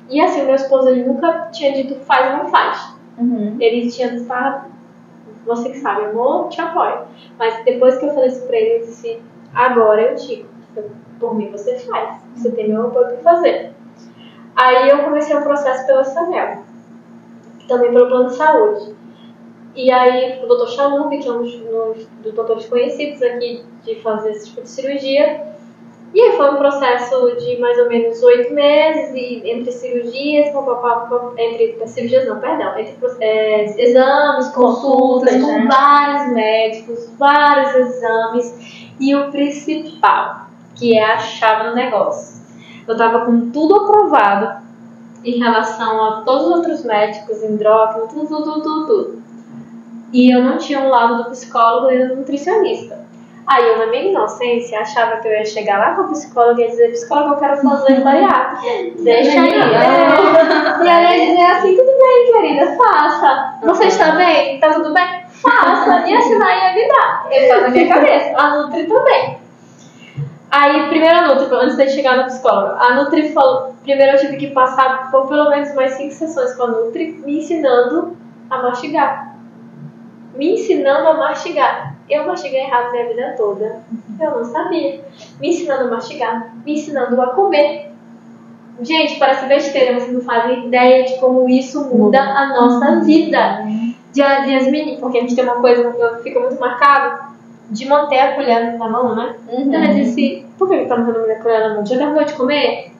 E assim, meu esposo, ele nunca tinha dito faz ou não faz. Ele tinha dito, você que sabe, amor, te apoio. Mas depois que eu falei isso pra ele, eu disse, agora eu digo, por mim você faz, você tem meu apoio pra fazer. Aí eu comecei um processo pela Sanel, também pelo plano de saúde. E aí o Dr. Chalub, que é um dos doutores conhecidos aqui de fazer esse tipo de cirurgia. E aí foi um processo de mais ou menos 8 meses, e entre cirurgias, entre exames, consultas, com vários médicos, vários exames. E o principal, que é a chave do negócio. Eu estava com tudo aprovado em relação a todos os outros médicos, endócrino, tudo. E eu não tinha um lado do psicólogo e do nutricionista. Aí eu, na minha inocência, achava que eu ia chegar lá com o psicólogo e ia dizer, psicólogo, eu quero fazer bariátrica. Deixa aí. E ela ia dizer assim, tudo bem, querida, faça. Você está bem? Tá tudo bem? Faça. E assim vai ia me dar. Ele tá na minha cabeça. A Nutri também. Aí, primeiro a Nutri, antes de chegar na psicóloga, a Nutri falou, primeiro eu tive que passar por pelo menos mais 5 sessões com a Nutri, me ensinando a mastigar. eu mastiguei errado minha vida toda. Eu não sabia. Me ensinando a mastigar, me ensinando a comer. Gente, parece besteira, vocês não fazem ideia de como isso muda a nossa vida. Porque a gente tem uma coisa que fica muito marcado, de manter a colher na mão, né? Então ela disse, por que tá mantendo a colher na mão? Já terminou de comer?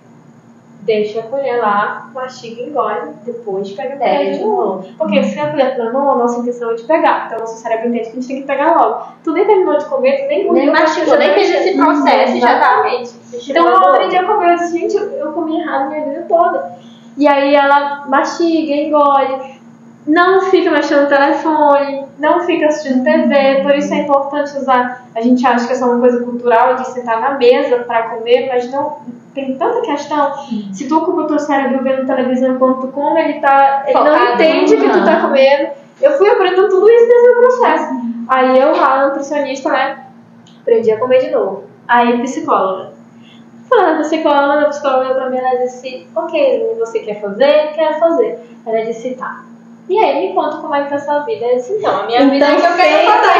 Deixa a colher lá, mastiga e engole, depois pega a colher de novo. Porque se a colher tá na mão, a nossa intenção é de pegar. Então o nosso cérebro entende que a gente tem que pegar logo. Tu nem terminou de comer, tu nem mastigou, nem fez esse processo, já tá. Então eu aprendi a comer, eu disse, gente, eu comi errado minha vida toda. E aí ela mastiga, engole, não fica mexendo no telefone, não fica assistindo TV, por isso é importante usar. A gente acha que é só uma coisa cultural de sentar na mesa para comer, mas não, tem tanta questão. Se tu ocupa o teu cérebro vendo televisão enquanto tu come, ele não entende que tu tá comendo. Eu fui aprendendo tudo isso nesse processo. Aí eu lá, nutricionista, né, aprendi a comer de novo. Aí psicóloga. Falando da psicóloga, a psicóloga pra mim, ela disse, ok, você quer fazer? Quero fazer. Ela disse, tá. E aí, me conta como é que tá a sua vida. Eu disse, então, a minha vida é que eu quero fazer.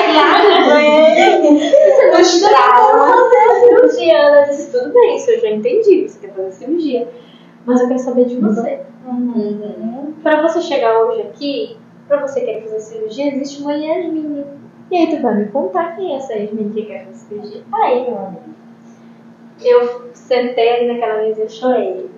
Você não quer fazer cirurgia. Ela disse, tudo bem, isso eu já entendi, você quer fazer cirurgia. Mas eu quero saber de você. Pra você chegar hoje aqui, pra você querer fazer cirurgia, existe uma Yasmin. E aí tu vai me contar quem é essa Yasmin que quer fazer cirurgia. Aí, meu amigo, eu sentei ali naquela mesa e eu chorei.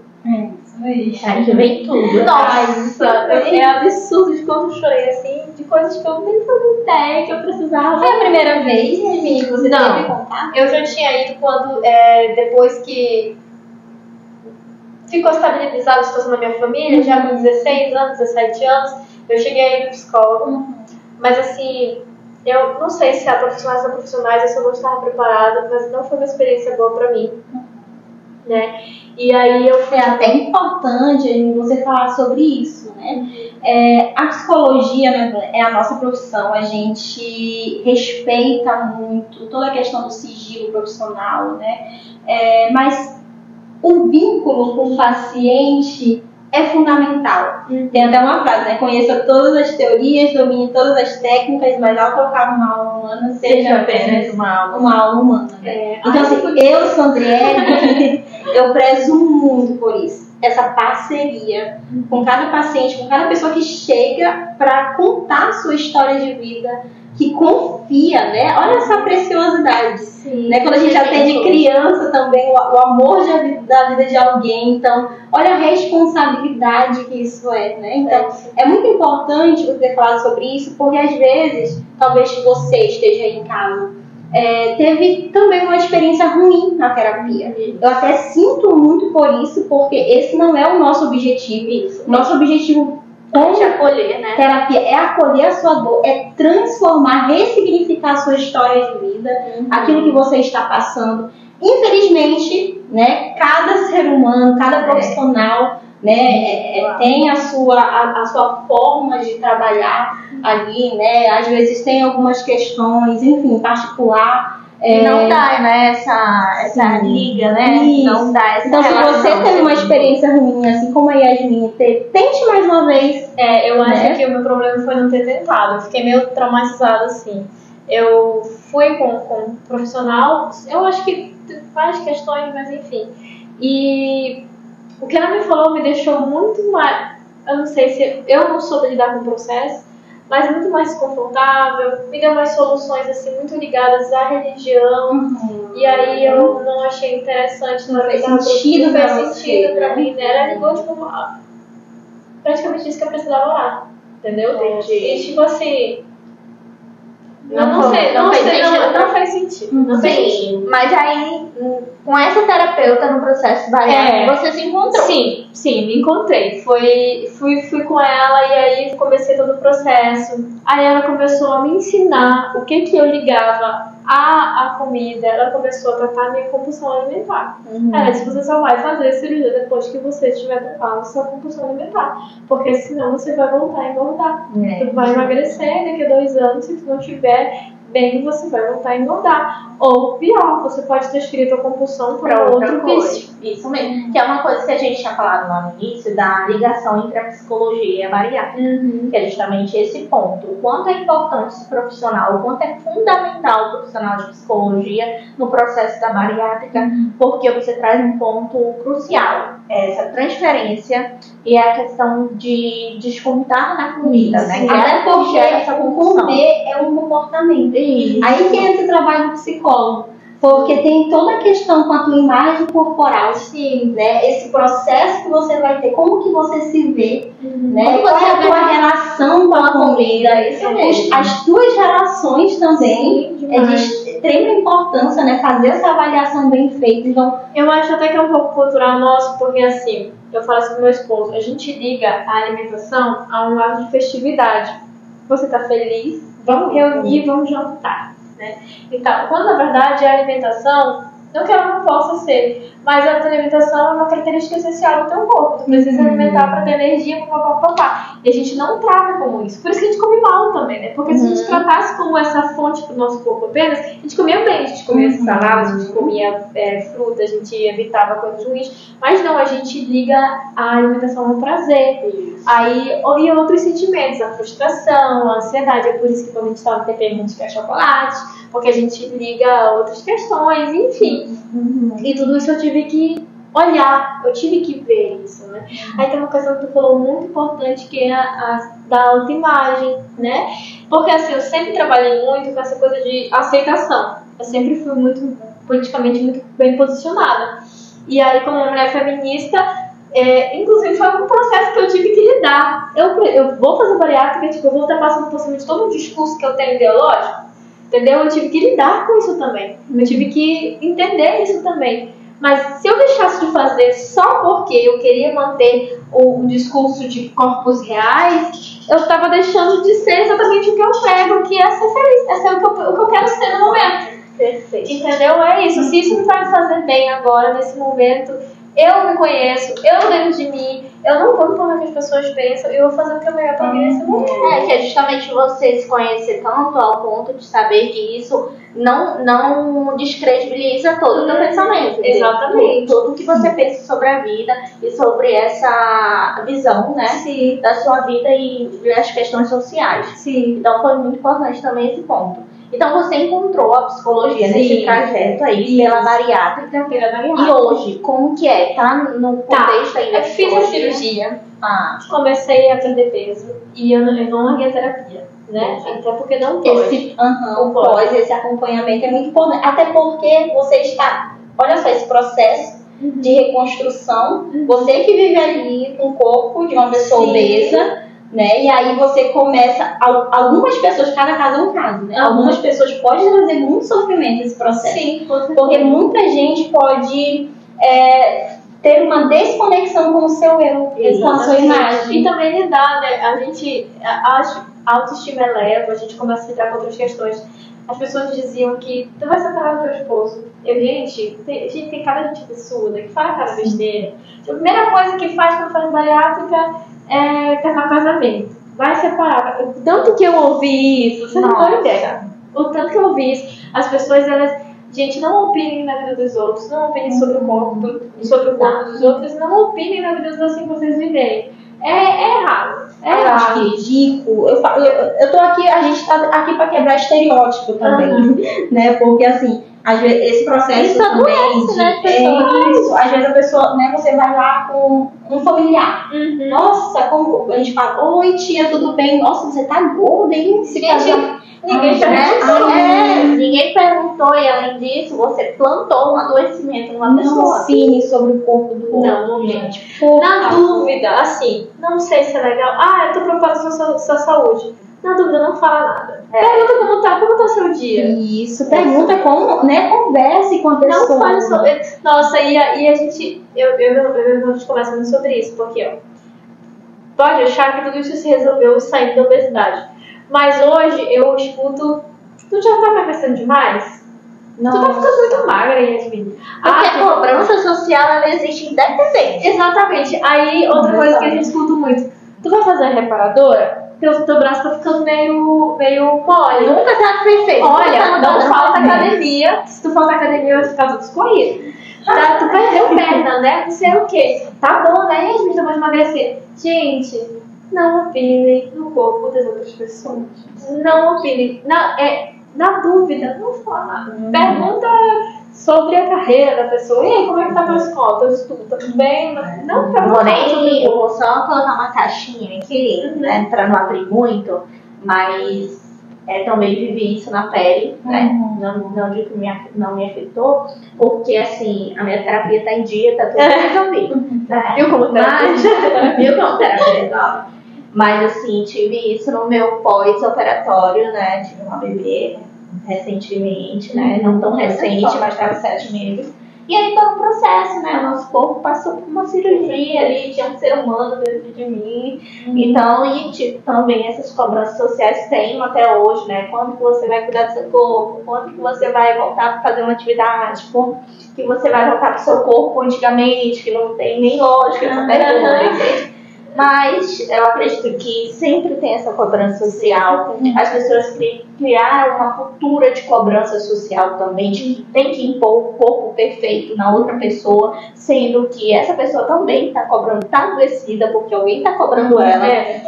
Aí que vem tudo. Nossa, é absurdo de quanto eu chorei, assim, de coisas que eu nem fazia ideia que eu precisava. Foi a primeira vez, Yasmin, que você teve contato? Eu já tinha ido quando, depois que ficou estabilizada a situação na minha família, já com 16 anos, 17 anos, eu cheguei aí no psicólogo. Mas assim, eu não sei se há profissionais ou profissionais, eu só não estava preparada, mas não foi uma experiência boa pra mim, né? E aí é até importante você falar sobre isso, né? A psicologia, né, é a nossa profissão, a gente respeita muito toda a questão do sigilo profissional, né? Mas o vínculo com o paciente é fundamental. Tem até uma frase, né? Conheça todas as teorias, domine todas as técnicas, mas ao tocar uma alma humana, seja apenas uma alma humana. Né? Então, assim, eu, Sandriele, eu prezo muito por isso. Essa parceria com cada paciente, com cada pessoa que chega para contar a sua história de vida, que confia, né? Olha essa preciosidade. Sim, né? Quando a gente atende criança também, o amor da vida de alguém. Então, olha a responsabilidade que isso é, né? Então, é muito importante você ter falado sobre isso, porque às vezes, talvez você esteja aí em casa, teve também uma experiência ruim na terapia. Eu até sinto muito por isso, porque esse não é o nosso objetivo. Nosso objetivo com acolher, né? Terapia é acolher a sua dor, é transformar, ressignificar a sua história de vida, aquilo que você está passando. Infelizmente, né, cada ser humano, cada profissional, né, tem a sua forma de trabalhar ali, né? Às vezes tem algumas questões, enfim, particular. Não dá, né, essa liga, né? Isso. Não dá essa Então, se relação. você teve uma experiência ruim, assim como a Yasmin teve, tente mais uma vez. Eu acho que o meu problema foi não ter tentado. Eu fiquei meio traumatizada, assim. Eu fui com um profissional, eu acho que várias questões, mas enfim. E o que ela me falou me deixou muito mais... Eu não sei se... Eu não soube lidar com o processo, mas muito mais confortável, me deu mais soluções assim, muito ligadas à religião, e aí eu não achei interessante, não fez sentido pra mim, né? Ela ligou, tipo, praticamente disse que eu precisava orar, entendeu? Entendi. E tipo assim, não faz sentido. Não fez sentido. Mas aí, com essa terapeuta no processo baiano, você se encontrou? Sim, me encontrei. Fui com ela e aí comecei todo o processo. Aí ela começou a me ensinar o que eu ligava à comida. Ela começou a tratar a minha compulsão alimentar. Ela disse, você só vai fazer cirurgia depois que você estiver tratando a sua compulsão alimentar. Porque senão você vai voltar a engordar. Tu vai emagrecer daqui a 2 anos se tu não tiver bem, você vai voltar a engordar. Ou pior, você pode transferir a compulsão para outro vício. Isso mesmo. Que é uma coisa que a gente tinha falado lá no início, da ligação entre a psicologia e a bariátrica. Que é justamente esse ponto. O quanto é importante esse profissional, o quanto é fundamental o profissional de psicologia no processo da bariátrica, porque você traz um ponto crucial. Essa transferência e a questão de descontar na comida, né? Até porque essa compulsão. comer é um comportamento. Isso. Aí que entra o trabalho do psicólogo. Porque tem toda a questão com a tua imagem corporal, né? Esse processo que você vai ter, como que você se vê, né? Qual é a tua relação com a comida, isso mesmo. as tuas relações também. É de extrema importância, né? Fazer essa avaliação bem feita. Então, eu acho até que é um pouco cultural nosso, porque assim, eu falo assim com meu esposo, a gente liga a alimentação a um ato de festividade. Você tá feliz? Vamos reunir, vamos jantar. Né? Então, quando na verdade a alimentação, não que ela não possa ser, mas a alimentação é uma característica essencial do teu corpo. Tu precisa alimentar para ter energia, papapá. E a gente não trata como isso. Por isso que a gente come mal também, né? Porque se a gente tratasse como essa fonte para o nosso corpo apenas, a gente comia bem, a gente comia saladas, a gente comia fruta, a gente evitava coisas ruins. Mas não, a gente liga a alimentação ao prazer. Aí, e outros sentimentos, a frustração, a ansiedade. É por isso que quando a gente estava no PT, a gente quer chocolate, porque a gente liga a outras questões, enfim. E tudo isso eu tive que olhar, eu tive que ver isso, né? Aí tem uma questão que tu falou muito importante, que é a da autoimagem, né? Porque assim, eu sempre trabalhei muito com essa coisa de aceitação. Eu sempre fui muito, politicamente, muito bem posicionada. E aí, como uma mulher feminista, inclusive foi um processo que eu tive que lidar. Eu vou fazer bariátrica, tipo, eu vou estar passando por cima de todo um discurso que eu tenho ideológico, entendeu? Eu tive que lidar com isso também. Eu tive que entender isso também. Mas se eu deixasse de fazer só porque eu queria manter o discurso de corpos reais, eu estava deixando de ser exatamente o que eu pego, que é ser feliz, é ser o que eu quero ser no momento. Perfeito. Entendeu? É isso. Se isso me vai me fazer bem agora, nesse momento, eu me conheço, eu lembro de mim, eu não vou importar o que as pessoas pensam, eu vou fazer o que é melhor pra mim nesse momento. Que é justamente você se conhecer tanto ao ponto de saber que isso não descredibiliza todo o teu pensamento. Exatamente. Tudo que você pensa sobre a vida e sobre essa visão, né? Sim. Da sua vida e das questões sociais. Sim. Então foi muito importante também esse ponto. Então você encontrou a psicologia nesse trajeto aí, pela bariátrica. E hoje, como que é? Tá no contexto aí da eu fiz a cirurgia, comecei a perder peso e eu não larguei a terapia, né? Até porque não pode. Esse acompanhamento é muito importante. Até porque você está, olha só, esse processo de reconstrução, você que vive ali com o corpo de uma pessoa obesa, né? E aí você começa, algumas pessoas, cada caso é um caso, né? Algumas pessoas podem trazer muito sofrimento nesse processo. Sim, porque muita gente pode ter uma desconexão com o seu eu, com a sua imagem. E também lidar, né? A gente, acho, a autoestima eleva, a gente começa a lidar com outras questões. As pessoas diziam que tu vai separar do teu esposo. Gente, tem cada gente absurda que fala cada besteira. A primeira coisa que faz quando faz bariátrica é terminar o casamento. Vai separar. O tanto que eu ouvi isso, você não tem ideia. O tanto que eu ouvi isso, as pessoas, elas... Gente, não opinem na vida dos outros, não opinem sobre o corpo dos outros, não opinem na vida dos assim que vocês viverem. É errado. Eu acho ridículo. Eu tô aqui, a gente tá aqui pra quebrar estereótipo também, né? Porque assim, às vezes esse processo isso também acontece, né, isso. Às vezes a pessoa, né, você vai lá com um familiar. Nossa, como a gente fala, oi tia, tudo bem? Nossa, você tá gorda, hein? Ninguém perguntou, e além disso, você plantou um adoecimento numa pessoa. Não opine sobre o corpo do outro. Não, gente. Na dúvida, assim, não sei se é legal. Eu tô preocupada com a sua saúde. Na dúvida, não fala nada. Pergunta como tá o seu dia. Isso, pergunta como, né? Converse com a pessoa. Não fale sobre. Nossa, e a gente. Eu conversa muito sobre isso, porque, ó, pode achar que tudo isso se resolveu saindo da obesidade. Mas hoje eu escuto, tu já tá emagrecendo demais? Não. Tu tá ficando muito magra, Yasmin. Porque a cobrança social, ela existe independente. Exatamente. Aí, outra coisa que a gente escuta muito. Tu vai fazer a reparadora? teu braço tá ficando meio mole. Nunca tá perfeito. Olha, não falta academia. Se tu faltar academia, vai ficar tudo escorrido. Tá, tu perdeu perna, né? Não sei o quê. Tá bom, né? E a gente vai emagrecer. Gente, não opinem no corpo das outras pessoas. Não opinem. Na dúvida, não fala. Pergunta sobre a carreira da pessoa. E aí, como é que tá tua escola, teu estudo? Tá tudo bem? Não, Eu vou só colocar uma caixinha aqui, né? Pra não abrir muito, mas também vivi isso na pele, né? Não digo que não me afetou, porque assim, a minha terapia tá em dia, tá tudo resolvido. Né? Viu como terapia? Viu como terapia resolve? Mas assim, tive isso no meu pós-operatório, né? Tive uma bebê recentemente, né? Não tão recente, mas estava 7 meses. E aí todo o processo, né? Nosso corpo passou por uma cirurgia ali, tinha um ser humano dentro de mim. Então, e tipo, também essas cobranças sociais tem até hoje, né? Quando que você vai cuidar do seu corpo? Quando que você vai voltar para fazer uma atividade? Quando que você vai voltar para o seu corpo antigamente, que não tem nem lógica essa pergunta. Mas eu acredito que sempre tem essa cobrança social. As pessoas criaram uma cultura de cobrança social também, de que tem que impor o corpo perfeito na outra pessoa, sendo que essa pessoa também está cobrando, está adoecida porque alguém está cobrando ela.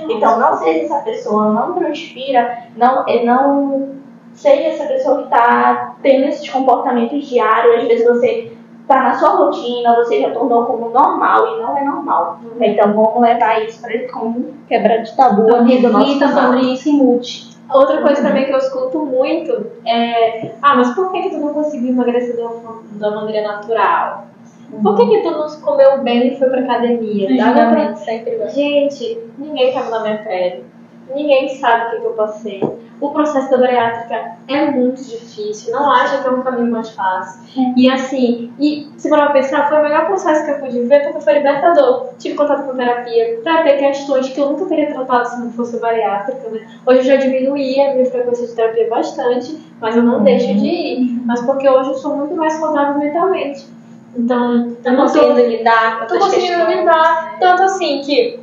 Então, não seja essa pessoa, não transpira, não seja essa pessoa que está tendo esses comportamentos diários. Às vezes você tá na sua rotina, você já tornou como normal e não é normal. Então vamos levar isso para como quebrar de tabu aqui do nosso canal. Sobre isso e mute. Outra coisa também que eu escuto muito é: mas por que tu não conseguiu emagrecer da maneira natural? Por que tu não comeu bem e foi pra academia? Gente, ninguém tava na minha pele. Ninguém sabe o que eu passei. O processo da bariátrica é muito difícil. Não acha que é um caminho mais fácil. E assim, se for pensar, foi o melhor processo que eu pude ver, porque foi libertador. Tive contato com terapia, tratei questões que eu nunca teria tratado se não fosse bariátrica, né? Hoje eu já diminuí a minha frequência de terapia bastante, mas eu não deixo de ir. Mas porque hoje eu sou muito mais saudável mentalmente. Então, eu não tô conseguindo lidar com essas questões. Tô conseguindo lidar, tanto assim que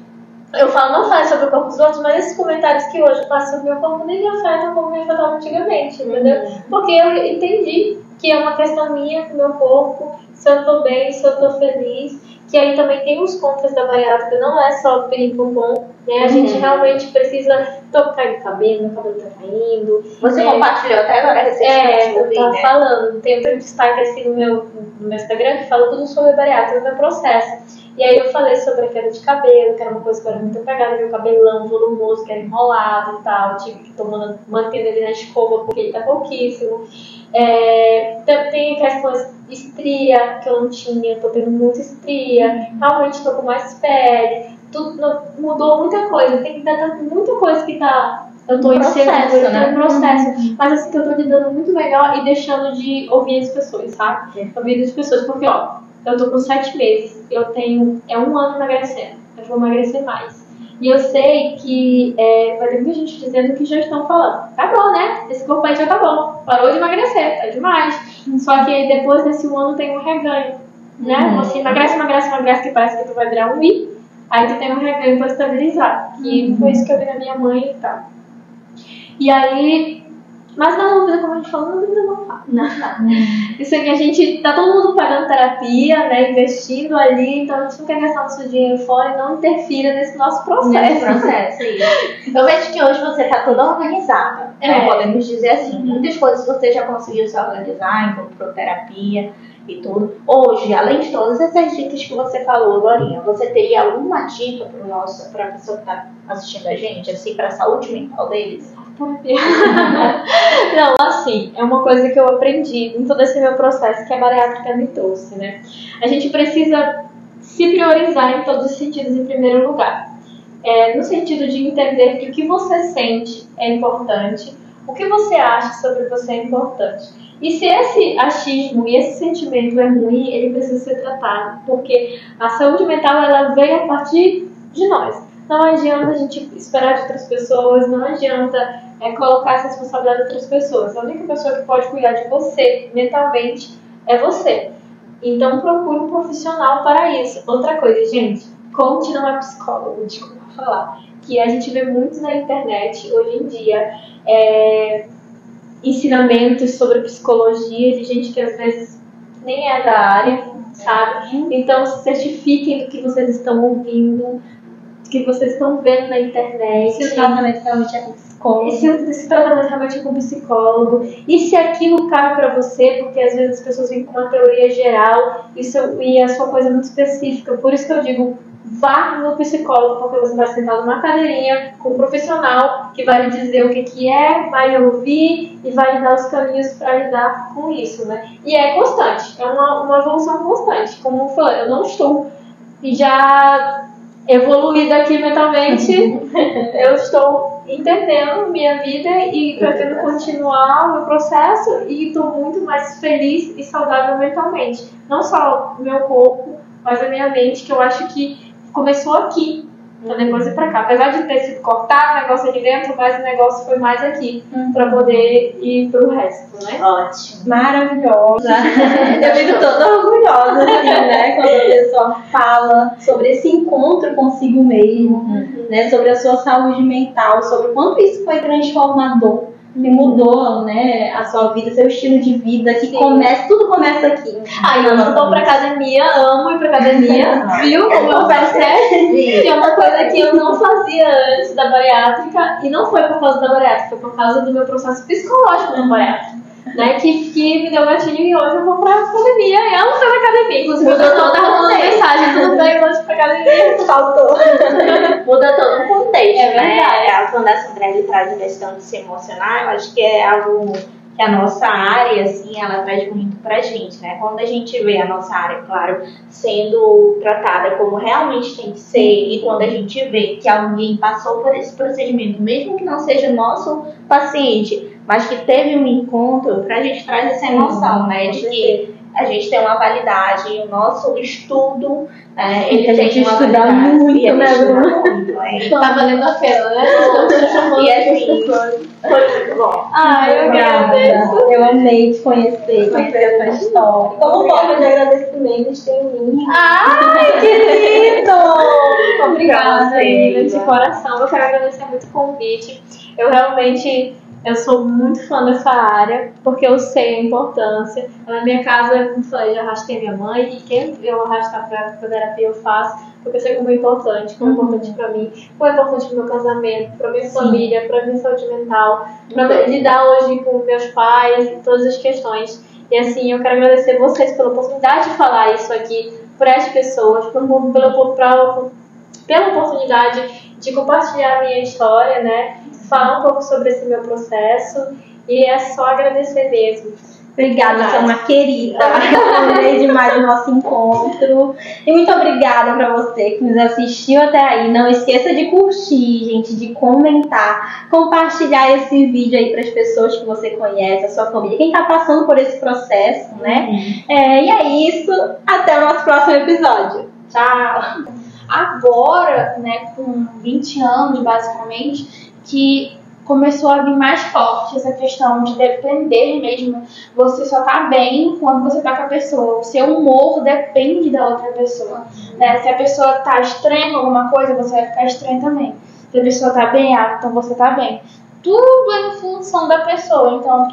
eu não falo sobre o corpo dos outros, mas esses comentários que hoje eu faço sobre o meu corpo nem me afetam como me afetavam antigamente, entendeu? Porque eu entendi que é uma questão minha com o meu corpo, se eu tô bem, se eu tô feliz, que aí também tem os contras da bariátrica, não é só o bom, né? A gente realmente precisa tocar o cabelo, meu cabelo tá caindo. Você compartilhou até agora recentemente eu tava falando, tem um destaque assim no meu Instagram que fala tudo sobre a bariátrica, o meu processo. E aí eu falei sobre a queda de cabelo, que era uma coisa que eu era muito apegada, meu cabelão volumoso, que era enrolado e tal, tive que mantendo ele na escova porque ele tá pouquíssimo. Tem questões de estria, que eu não tinha, tô tendo muita estria, realmente tô com mais pele, tudo mudou muita coisa, tem muita coisa que tá... Eu tô insegura, né? Processo. Mas assim, que eu tô lidando muito melhor e deixando de ouvir as pessoas, sabe? Ouvir as pessoas, porque eu tô com 7 meses, eu tenho 1 ano emagrecendo, eu vou emagrecer mais. E eu sei que vai ter muita gente dizendo que já estão falando, acabou, né? Esse corpo aí já acabou, parou de emagrecer, tá demais. Só que aí depois desse 1 ano tem um reganho, né? Você emagrece, que parece que tu vai virar um I, aí tu tem um reganho pra estabilizar. E foi isso que eu vi na minha mãe e tal. E aí, mas na dúvida, como a gente falou, na dúvida não fala. Isso aqui a gente tá todo mundo pagando terapia, né, investindo ali, então a gente não quer gastar nosso dinheiro fora e não interfira nesse nosso processo. Isso. Eu vejo que hoje você tá toda organizada, podemos dizer assim. Muitas coisas você já conseguiu se organizar, encontrou terapia e tudo. Hoje, além de todas essas dicas que você falou, Glorinha, você teria alguma dica pra pessoa que tá assistindo a gente, assim, pra saúde mental deles? Não, assim, é uma coisa que eu aprendi em todo esse meu processo que a bariátrica me trouxe, né? A gente precisa se priorizar em todos os sentidos em primeiro lugar. No sentido de entender que o que você sente é importante, o que você acha sobre você é importante. E se esse achismo e esse sentimento é ruim, ele precisa ser tratado, porque a saúde mental ela vem a partir de nós. Não adianta a gente esperar de outras pessoas, não adianta colocar essa responsabilidade de outras pessoas. A única pessoa que pode cuidar de você mentalmente é você. Então procure um profissional para isso. Outra coisa, gente, coach não é psicólogo, desculpa. falar. Que a gente vê muito na internet hoje em dia ensinamentos sobre psicologia de gente que às vezes nem é da área, sabe? Então se certifiquem do que vocês estão ouvindo, do que vocês estão vendo na internet. Se o tratamento realmente é com psicólogo. Se tratamento realmente é com psicólogo. E se aquilo cabe pra você, porque às vezes as pessoas vêm com uma teoria geral e a sua coisa é muito específica. Por isso que eu digo, vá no psicólogo, porque você vai sentar numa cadeirinha com um profissional que vai lhe dizer o que é, vai lhe ouvir e vai lhe dar os caminhos para lidar com isso, né? E é constante, é uma evolução constante. Como eu falei, eu não estou já evoluída aqui mentalmente, eu estou entendendo minha vida e pretendo continuar o meu processo e estou muito mais feliz e saudável mentalmente. Não só o meu corpo, mas a minha mente, que eu acho que começou aqui, pra depois ir pra cá. Apesar de ter sido cortado o negócio aqui dentro, mas o negócio foi mais aqui, pra poder ir pro resto, né? Ótimo. Maravilhosa. Eu fico toda orgulhosa, assim, né? Quando a pessoa fala sobre esse encontro consigo mesmo, né? Sobre a sua saúde mental, sobre o quanto isso foi transformador. Que mudou, né, a sua vida, seu estilo de vida, que tudo começa aqui. Eu vou pra academia, amo ir pra academia, viu? Como eu faço, que é uma coisa que eu não fazia antes da bariátrica, e não foi por causa da bariátrica, foi por causa do meu processo psicológico na bariátrica, né, que me deu gatilho e hoje eu vou pra academia, e amo estar na academia, inclusive eu tô mandando mensagem, tudo bem, hoje pra academia, faltou. Muda todo o contexto, É verdade. né? Quando a Sandrelli traz a questão de se emocionar, eu acho que é algo que a nossa área, assim, ela traz muito pra gente, né? Quando a gente vê a nossa área, claro, sendo tratada como realmente tem que ser, e quando a gente vê que alguém passou por esse procedimento, mesmo que não seja nosso paciente, mas que teve um encontro, pra gente traz essa emoção, né? De que a gente tem uma validade, e o nosso estudo, ele que a gente tem uma estuda validade, muito, e a gente né, estuda Bruna? muito, Tá valendo a pena, né? E assim, foi muito bom. Ai, eu agradeço. Eu amei te conhecer a tua história. Como forma de agradecimento, a gente tem um link. Ai, que lindo! Obrigada, Pra Lívia, você. de coração. Eu quero agradecer muito o convite. Eu sou muito fã dessa área, porque eu sei a importância. Na minha casa, como falei, já arrastei minha mãe, e quem eu arrastar pra terapia eu faço, porque eu sei como é importante, como é importante pra mim, como é importante pro meu casamento, pra minha família, pra minha saúde mental, pra lidar hoje com meus pais, todas as questões. E assim, eu quero agradecer vocês pela oportunidade de falar isso aqui para as pessoas, pela oportunidade de compartilhar a minha história, né? Falar um pouco sobre esse meu processo, e é só agradecer mesmo. Obrigada, você é uma querida. Amei demais o nosso encontro. E muito obrigada pra você que nos assistiu até aí. Não esqueça de curtir, gente, de comentar, compartilhar esse vídeo aí pras pessoas que você conhece, a sua família, quem tá passando por esse processo, né? E é isso. Até o nosso próximo episódio. Tchau! Agora, né, com 20 anos, basicamente, que começou a vir mais forte essa questão de depender mesmo. Você só tá bem quando você tá com a pessoa. O seu humor depende da outra pessoa, né? Se a pessoa tá estranha com alguma coisa, você vai ficar estranho também. Se a pessoa tá bem, então você tá bem. Tudo é em função da pessoa. Então,